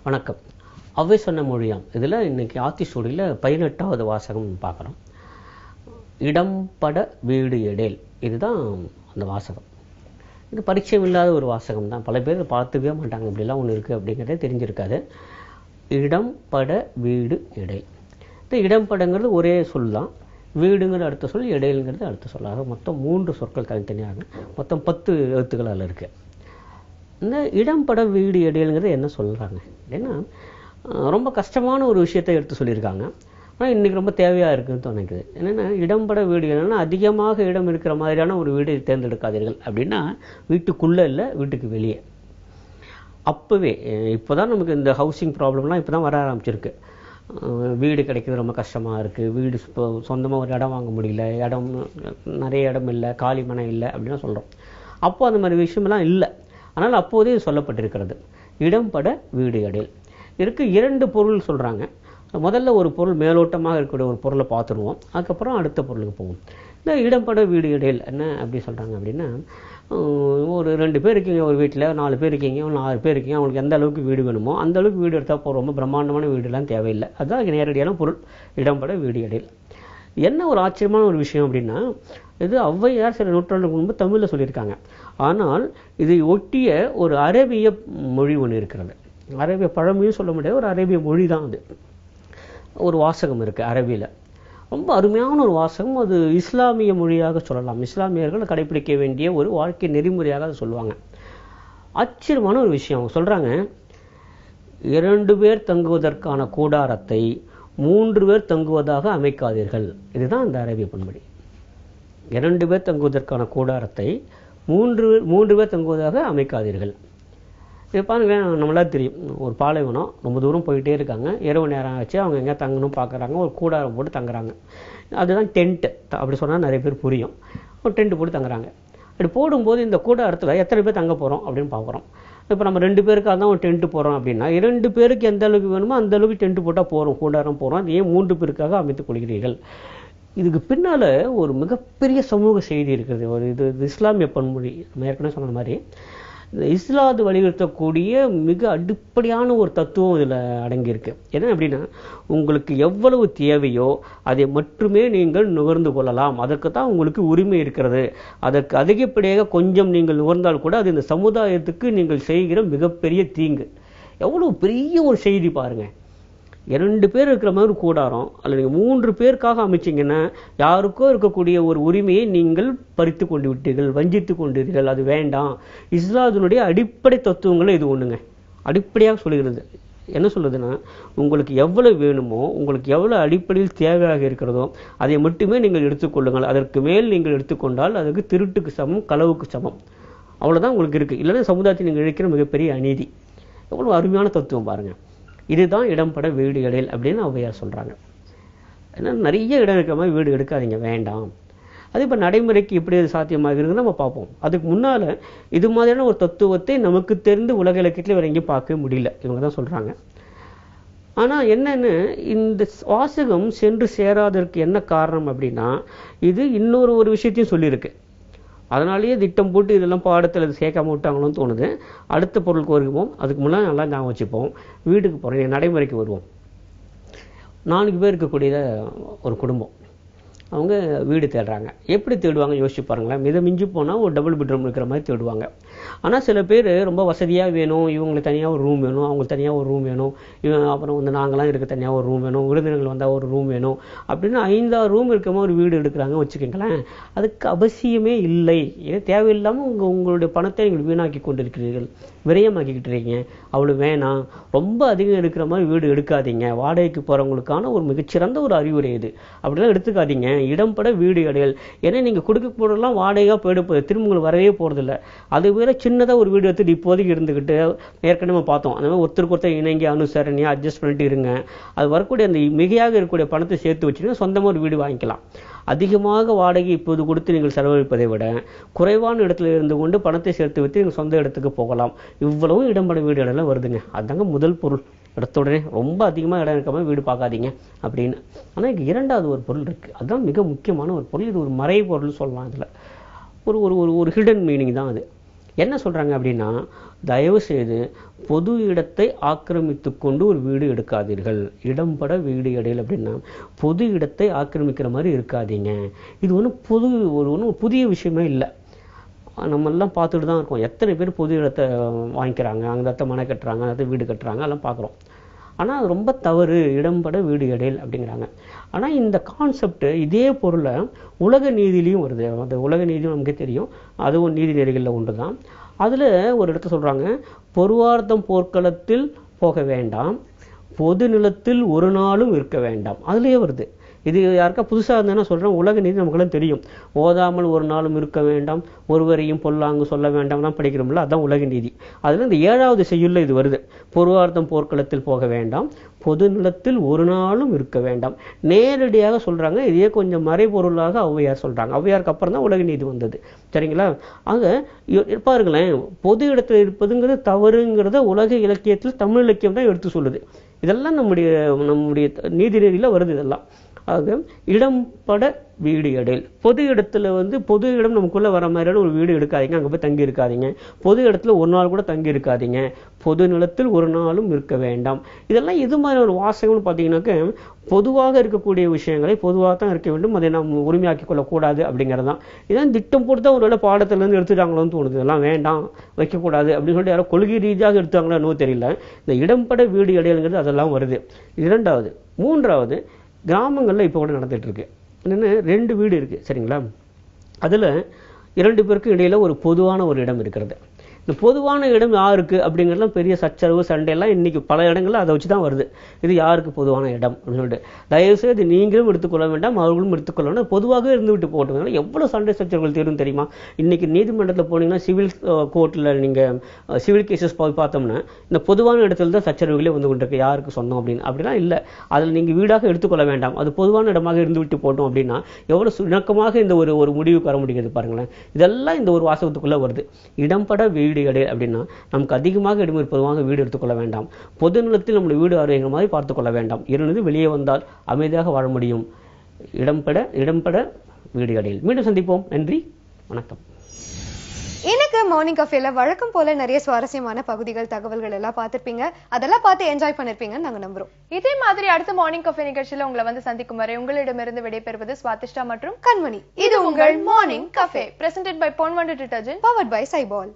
வணக்கம். அவ்வை சொன்ன மொழியாம் இதுல இன்னைக்கு ஆத்திசூடியில 18வது வாசகம் பார்க்கணும். இடம் பட வீடு எடேல், இதுதான் அந்த வாசகம். இது பரிச்சயம் இல்லாத ஒரு வாசகம் தான். பல பேர் பார்த்துக்கவே மாட்டாங்க, இப்படிலாம் ஒன்று இருக்குது அப்படிங்கிறதே தெரிஞ்சிருக்காது. இடம் பட வீடு எடேல். இந்த இடம் படங்கிறது ஒரே சொல் தான், வீடுங்கிற அடுத்த சொல், எடேலுங்கிறது அடுத்த சொல்லாக மொத்தம் 3 சொற்கள் தனித்தனியாக மொத்தம் 10 எழுத்துக்கள் அதில் இருக்குது. இந்த இடம் பட வீடு எடேலுங்கிறது என்ன சொல்கிறாங்க ஏன்னா ரொம்ப கஷ்டமான ஒரு விஷயத்தை எடுத்து சொல்லியிருக்காங்க. ஆனால் இன்றைக்கி ரொம்ப தேவையாக இருக்குதுன்னு தோணுக்குது. என்னென்னா இடம்பட வீடு என்னென்னா அதிகமாக இடம் இருக்கிற மாதிரியான ஒரு வீடு தேர்ந்தெடுக்காதீர்கள் அப்படின்னா வீட்டுக்குள்ளே இல்லை, வீட்டுக்கு வெளியே. அப்போவே இப்போ தான் நமக்கு இந்த ஹவுசிங் ப்ராப்ளம்லாம் இப்போ தான் வர ஆரம்பிச்சிருக்கு. வீடு கிடைக்கிறது ரொம்ப கஷ்டமாக இருக்குது, வீடு இப்போ சொந்தமாக ஒரு இடம் வாங்க முடியல, இடம் நிறைய இடம் இல்லை, காலி மனை இல்லை அப்படின்னு சொல்கிறோம். அப்போது அந்த மாதிரி விஷயமெல்லாம் இல்லை. ஆனால் அப்போதே சொல்லப்பட்டிருக்கிறது இடம்பட வீடு எடேல். இதற்கு 2 பொருள் சொல்கிறாங்க. முதல்ல ஒரு பொருள் மேலோட்டமாக இருக்கக்கூடிய ஒரு பொருளை பார்த்துருவோம், அதுக்கப்புறம் அடுத்த பொருளுக்கு போவோம். இந்த இடம்பட வீடு இடையில் என்ன அப்படி சொல்கிறாங்க அப்படின்னா, ஒரு 2 பேர் இருக்கீங்க ஒரு வீட்டில், 4 பேர் இருக்கீங்க, 4 பேர் இருக்கீங்க, அவங்களுக்கு எந்த அளவுக்கு வீடு வேணுமோ அந்த அளவுக்கு வீடு எடுத்தால் போகிற ரொம்ப பிரம்மாண்டமான வீடுலாம் தேவையில்லை. அதுதான் நேரடியான பொருள் இடம்பட வீடு இடையில். என்ன ஒரு ஆச்சரியமான ஒரு விஷயம் அப்படின்னா, இது ஔவையார் சில நூற்றாண்டுக்கு முன்பு தமிழில் சொல்லியிருக்காங்க. ஆனால் இதை ஒட்டிய ஒரு அரேபிய மொழி ஒன்று இருக்கிறது. அரேபிய பழமையும் சொல்ல முடியாது, ஒரு அரேபிய மொழி தான் அது. ஒரு வாசகம் இருக்குது அரபியில், ரொம்ப அருமையான ஒரு வாசகம். அது இஸ்லாமிய மொழியாக சொல்லலாம், இஸ்லாமியர்கள் கடைபிடிக்க வேண்டிய ஒரு வாழ்க்கை நெறிமுறையாக அதை சொல்லுவாங்க. ஆச்சரியமான ஒரு விஷயம் அவங்க சொல்கிறாங்க, 2 பேர் தங்குவதற்கான கூடாரத்தை 3 பேர் தங்குவதாக அமைக்காதீர்கள். இதுதான் அந்த அரேபிய பண்படி. 2 பேர் தங்குவதற்கான கூடாரத்தை 3 பேர் தங்குவதாக அமைக்காதீர்கள். இது பாருங்களேன், நம்மளா தெரியும், ஒரு பாலைவனம் ரொம்ப தூரம் போயிட்டே இருக்காங்க, இரவு நேரம் ஆச்சு, அவங்க எங்கே தங்கணும் பார்க்குறாங்க, ஒரு கூடாரம் போட்டு தங்குறாங்க. அதுதான் டென்ட்டு அப்படி சொன்னால் நிறைய பேர் புரியும். ஒரு டென்ட் போட்டு தங்குறாங்க. அப்படி போடும்போது இந்த கூடாரத்தில் எத்தனை பேர் தங்க போகிறோம் அப்படின்னு பார்க்குறோம். இப்போ நம்ம 2 பேருக்காக தான் ஒரு டென்ட்டு போகிறோம் அப்படின்னா 2 பேருக்கு எந்த அளவுக்கு வேணுமோ அந்த அளவுக்கு டென்ட்டு போட்டால் போகிறோம், கூடாரம் போகிறோம். அது ஏன் 3 பேருக்காக அமைத்துக் கொள்கிறீர்கள்? இதுக்கு பின்னால் ஒரு மிகப்பெரிய சமூக செய்தி இருக்கிறது. ஒரு இது இஸ்லாமிய பன்மொழி. நம்ம ஏற்கனவே சொன்ன மாதிரி இந்த இஸ்லாது வலியுறுத்தக்கூடிய மிக அடிப்படையான ஒரு தத்துவம் இதில் அடங்கியிருக்கு. என்ன அப்படின்னா, உங்களுக்கு எவ்வளவு தேவையோ அதை மட்டுமே நீங்கள் நுகர்ந்து கொள்ளலாம், அதற்கு தான் உங்களுக்கு உரிமை இருக்கிறது. அதற்கு அதிகப்படியாக கொஞ்சம் நீங்கள் நுகர்ந்தால் கூட அது இந்த சமுதாயத்துக்கு நீங்கள் செய்கிற மிகப்பெரிய தீங்கு. எவ்வளவு பெரிய ஒரு செய்தி பாருங்க. 2 பேர் இருக்கிற மாதிரி கூடாரம் அல்லது நீங்கள் 3 பேருக்காக அமைச்சிங்கன்னா யாருக்கோ இருக்கக்கூடிய ஒரு உரிமையை நீங்கள் பறித்து கொண்டு விட்டீர்கள், வஞ்சித்து கொண்டீர்கள். அது வேண்டாம். இஸ்லாத்தினுடைய அடிப்படை தத்துவங்களை இது ஒண்ணுங்க. அடிப்படையாக சொல்லுகிறது. என்ன சொல்லுதுன்னா, உங்களுக்கு எவ்வளவு வேணுமோ, உங்களுக்கு எவ்வளவு அடிப்படையில் தேவையாக இருக்கிறதோ அதை மட்டுமே நீங்கள் எடுத்துக்கொள்ளுங்கள். அதற்கு மேல் நீங்கள் எடுத்துக்கொண்டால் அதுக்கு திருட்டுக்கு சமம், களவுக்கு சமம். அவ்வளோதான் உங்களுக்கு இருக்குது. இல்லைன்னா சமுதாயத்தை நீங்கள் இழைக்கிற மிகப்பெரிய அநீதி. எவ்வளோ அருமையான தத்துவம் பாருங்கள். இதுதான் இடம்பட வீடு இடையில் அப்படின்னு ஔவையார் சொல்கிறாங்க. ஏன்னா நிறைய இடம் இருக்கிற மாதிரி வீடு எடுக்காதீங்க, வேண்டாம். அது இப்போ நடைமுறைக்கு எப்படி அது சாத்தியமாகிறதுன்னு நம்ம பார்ப்போம். அதுக்கு முன்னால் இது மாதிரியான ஒரு தத்துவத்தை நமக்கு தெரிந்து உலக இலக்கியத்தில் வேறு எங்கேயும் பார்க்கவே முடியல. இவங்க தான் சொல்கிறாங்க. ஆனால் என்னென்னு, இந்த வாசகம் சென்று சேராததற்கு என்ன காரணம் அப்படின்னா, இது இன்னொரு விஷயத்தையும் சொல்லியிருக்கு. அதனாலேயே திட்டம் போட்டு இதெல்லாம் பாடத்தில் சேர்க்காம விட்டாங்களோன்னு தோணுது. அடுத்த பொருளுக்கு வருவோம். அதுக்கு முன்னாடி நல்லா ஞாபகம் வச்சுப்போம். வீட்டுக்கு போகிறோம், நடைமுறைக்கு வருவோம். 4 பேர் இருக்கக்கூடிய ஒரு குடும்பம், அவங்க வீடு தேடுறாங்க. எப்படி தேடுவாங்க யோசிச்சு பாருங்களேன். மித மிஞ்சி போனால் ஒரு டபுள் பெட்ரூம் இருக்கிற மாதிரி தேடுவாங்க. ஆனால் சில பேர் ரொம்ப வசதியாக வேணும், இவங்களுக்கு தனியாக ஒரு ரூம் வேணும், அவங்களுக்கு தனியாக ஒரு ரூம் வேணும், அப்புறம் வந்து நாங்களாம் இருக்க தனியாக ஒரு ரூம் வேணும், விருந்தினர்கள் வந்தால் ஒரு ரூம் வேணும் அப்படின்னு 5-6 ரூம் இருக்க மாதிரி ஒரு வீடு எடுக்கிறாங்க வச்சுக்கோங்களேன். அதுக்கு அவசியமே இல்லை. ஏன்னா தேவையில்லாமல் உங்களுடைய பணத்தை நீங்கள் வீணாக்கி கொண்டிருக்கிறீர்கள், விரயமாக்கிக்கிட்டு இருக்கீங்க. அவ்வளோ வேணாம். ரொம்ப அதிகம் இருக்கிற மாதிரி வீடு எடுக்காதீங்க. வாடகைக்கு போகிறவங்களுக்கான ஒரு மிகச்சிறந்த ஒரு அறிவுரை இது. அப்படிலாம் எடுத்துக்காதீங்க. இடம்பட வீடு இடையில். ஏன்னா நீங்கள் கொடுக்க போறதெல்லாம் வாடகையாக போயிட போகுது, திரும்ப உங்களுக்கு வரவே போகிறதில்ல. அது வேற சின்னதாக ஒரு வீடு எடுத்துட்டு இப்போதைக்கு இருந்துக்கிட்டு, ஏற்கனவே நம்ம பார்த்தோம், அந்த மாதிரி ஒருத்தருக்கு ஒருத்தர் இணங்கி அனுசரணையாக அட்ஜஸ்ட் பண்ணிட்டு இருங்க. அது வரக்கூடிய அந்த மிகையாக இருக்கக்கூடிய பணத்தை சேர்த்து வச்சுன்னா சொந்தமாக ஒரு வீடு வாங்கிக்கலாம். அதிகமாக வாடகை இப்போது கொடுத்து நீங்கள் செலவழிப்பதை விட குறைவான இடத்துல இருந்து கொண்டு பணத்தை சேர்த்து வைத்து நீங்கள் சொந்த இடத்துக்கு போகலாம். இவ்வளவும் இடம்பட வீடு இடம் வருதுங்க. அதுதாங்க முதல் பொருள். இடத்துடனே ரொம்ப அதிகமாக இடம் இருக்காம வீடு பார்க்காதீங்க அப்படின்னு. ஆனால் இங்கே 2வது ஒரு பொருள் இருக்குது. அதுதான் மிக முக்கியமான ஒரு பொருள். இது ஒரு மறை பொருள் சொல்லலாம். இதில் ஒரு ஹிடன் மீனிங் தான் அது. என்ன சொல்கிறாங்க அப்படின்னா, தயவு செய்து பொது இடத்தை ஆக்கிரமித்து கொண்டு ஒரு வீடு எடுக்காதீர்கள். இடம்பட வீடு இடையில் அப்படின்னா பொது இடத்தை ஆக்கிரமிக்கிற மாதிரி இருக்காதீங்க. இது ஒன்றும் புதிய விஷயமே இல்லை. நம்மெல்லாம் பார்த்துட்டு தான் இருக்கோம். எத்தனை பேர் பொது இடத்தை வாங்கிக்கிறாங்க, அந்த இடத்த மனை கட்டுறாங்க, அந்த வீடு கட்டுறாங்க, எல்லாம் பார்க்குறோம். ஆனால் அது ரொம்ப தவறு. இடம்பட வீடு இடையில் அப்படிங்கிறாங்க. ஆனால் இந்த கான்செப்ட் இதே பொருளை உலக நீதியிலையும் வருது. அந்த உலக நீதியும் நமக்கு தெரியும், அதுவும் நீதி நெறிகளில் ஒன்று தான். அதில் ஒரு இடத்த சொல்கிறாங்க, பொருவார்த்தம் போர்க்களத்தில் போக வேண்டாம், பொது நிலத்தில் ஒரு நாளும் இருக்க வேண்டாம். அதுலேயே வருது. இது யாருக்கா புதுசாக இருந்ததுன்னா சொல்கிறேன், உலக நீதி நமக்குலாம் தெரியும். ஓதாமல் ஒரு நாளும் இருக்க வேண்டாம், ஒருவரையும் பொல்லாங்கு சொல்ல வேண்டாம் தான் படிக்கிறோம்ல, அதுதான் உலக நீதி. அதில் இந்த 7வது செய்யுள்ள இது வருது. பொருவார்த்தம் போர்க்களத்தில் போக வேண்டாம், பொது நிலத்தில் ஒரு நாளும் இருக்க வேண்டாம். நேரடியாக சொல்கிறாங்க. இதே கொஞ்சம் மறைபொருளாக ஔவையார் சொல்கிறாங்க. ஔவையாருக்கு அப்புறம் தான் உலக நீதி வந்தது. சரிங்களா? ஆக பாருங்களேன், பொது இடத்துல இருப்பதுங்கிறது தவறுங்கிறத உலக இலக்கியத்தில் தமிழ் இலக்கியம் தான் எடுத்து சொல்லுது. இதெல்லாம் நம்முடைய நீதிநெறியில வருது இதெல்லாம். ஆக இடம்பட வீடு எடேல். பொது இடத்துல பொது இடம் நமக்குள்ள வர மாதிரியான ஒரு வீடு எடுக்காதீங்க, அங்க போய் தங்கி இருக்காதீங்க. பொது இடத்துல ஒரு நாள் கூட தங்கி இருக்காதீங்க. பொது நிலத்தில் ஒரு நாளும் இருக்க வேண்டாம். இதெல்லாம் இது மாதிரி ஒரு வாசகம்னு பார்த்தீங்கன்னாக்க பொதுவாக இருக்கக்கூடிய விஷயங்களை பொதுவாக தான் இருக்க வேண்டும், அதை நாம் உரிமையாக்கி கொள்ளக்கூடாது அப்படிங்கிறதான். இதான் திட்டம் போட்டு தான் ஒரு வேளை பாடத்துல இருந்து எடுத்துட்டாங்களோன்னு தோணுது. இதெல்லாம் வேண்டாம் வைக்கக்கூடாது அப்படின்னு சொல்லிட்டு யாரோ கொள்கை ரீதியாக எடுத்தாங்களோ என்னவோ தெரியல. இந்த இடம்பட வீடு எடையல்ங்கிறது அதெல்லாம் வருது. இரண்டாவது. மூன்றாவது, கிராமங்கள்ல இப்போ கூட நடந்துட்டு இருக்கு. என்னென்ன, 2 வீடு இருக்கு சரிங்களா, அதுல 2 பேருக்கு இடையில ஒரு பொதுவான ஒரு இடம் இருக்கிறது. இந்த பொதுவான இடம் யாருக்கு அப்படிங்கிறதுலாம் பெரிய சச்சரவு சண்டையெல்லாம் இன்னைக்கு பல இடங்கள்ல அதை வச்சுதான் வருது. இது யாருக்கு பொதுவான இடம் அப்படின்னு சொல்லிட்டு தயவுசெய்து நீங்களும் எடுத்துக்கொள்ள வேண்டாம், அவர்களும் எடுத்துக்கொள்ள வேண்டாம், பொதுவாக இருந்து விட்டு போட்டோம். எவ்வளவு சண்டை சச்சரவுகள் தீரும் தெரியுமா? இன்னைக்கு நீதிமன்றத்தில் போனீங்கன்னா சிவில் கோர்ட்ல நீங்க சிவில் கேசஸ் போய் பார்த்தோம்னா இந்த பொதுவான இடத்துல தான் சச்சரவுகளே வந்து கொண்டிருக்கு, யாருக்கு சொந்தம் அப்படின்னு. அப்படிலாம் இல்லை, அதில் நீங்க வீடாக எடுத்துக்கொள்ள வேண்டாம், அது பொதுவான இடமாக இருந்து விட்டு போட்டோம் அப்படின்னா எவ்வளவு சுணக்கமாக இந்த ஒரு முடிவுக்கு வர முடியுது பாருங்களேன். இதெல்லாம் இந்த ஒரு வாசகத்துக்குள்ள வருது. இடம்பட வீடு எடை அப்படின்னா நமக்கு அதிகமாக இடம் இருப்பதுமாக வீடு எடுத்துக்கொள்ள வேண்டாம், பொது நிலத்தில் நம்முடைய வீடு ஆரோக்கிய மாதிரி பார்த்துக் கொள்ள வேண்டாம். இருந்து வெளியே வந்தால் அமைதியாக வாழ முடியும். இடம்பட வீடு எடையில். மீண்டும் சந்திப்போம். நன்றி, வணக்கம். எனக்கு மார்னிங் கஃபேல வழக்கம் போல நிறைய சுவாரஸ்யமான பகுதிகள் தகவல்கள் எல்லாம் பார்த்திருப்பீங்க, அதெல்லாம் பார்த்து என்ஜாய் பண்ணிருப்பீங்கன்னு நாங்க நம்புறோம். இதே மாதிரி அடுத்த மார்னிங் கஃபே நிகழ்ச்சியில உங்களை சந்திக்கும் வரை உங்களிடமிருந்து விடைபெறுவது ஸ்வாதிஷ்டா மற்றும் கண்மணி. இது உங்கள் morning cafe, presented by Ponvandu detergent, powered by Saibol.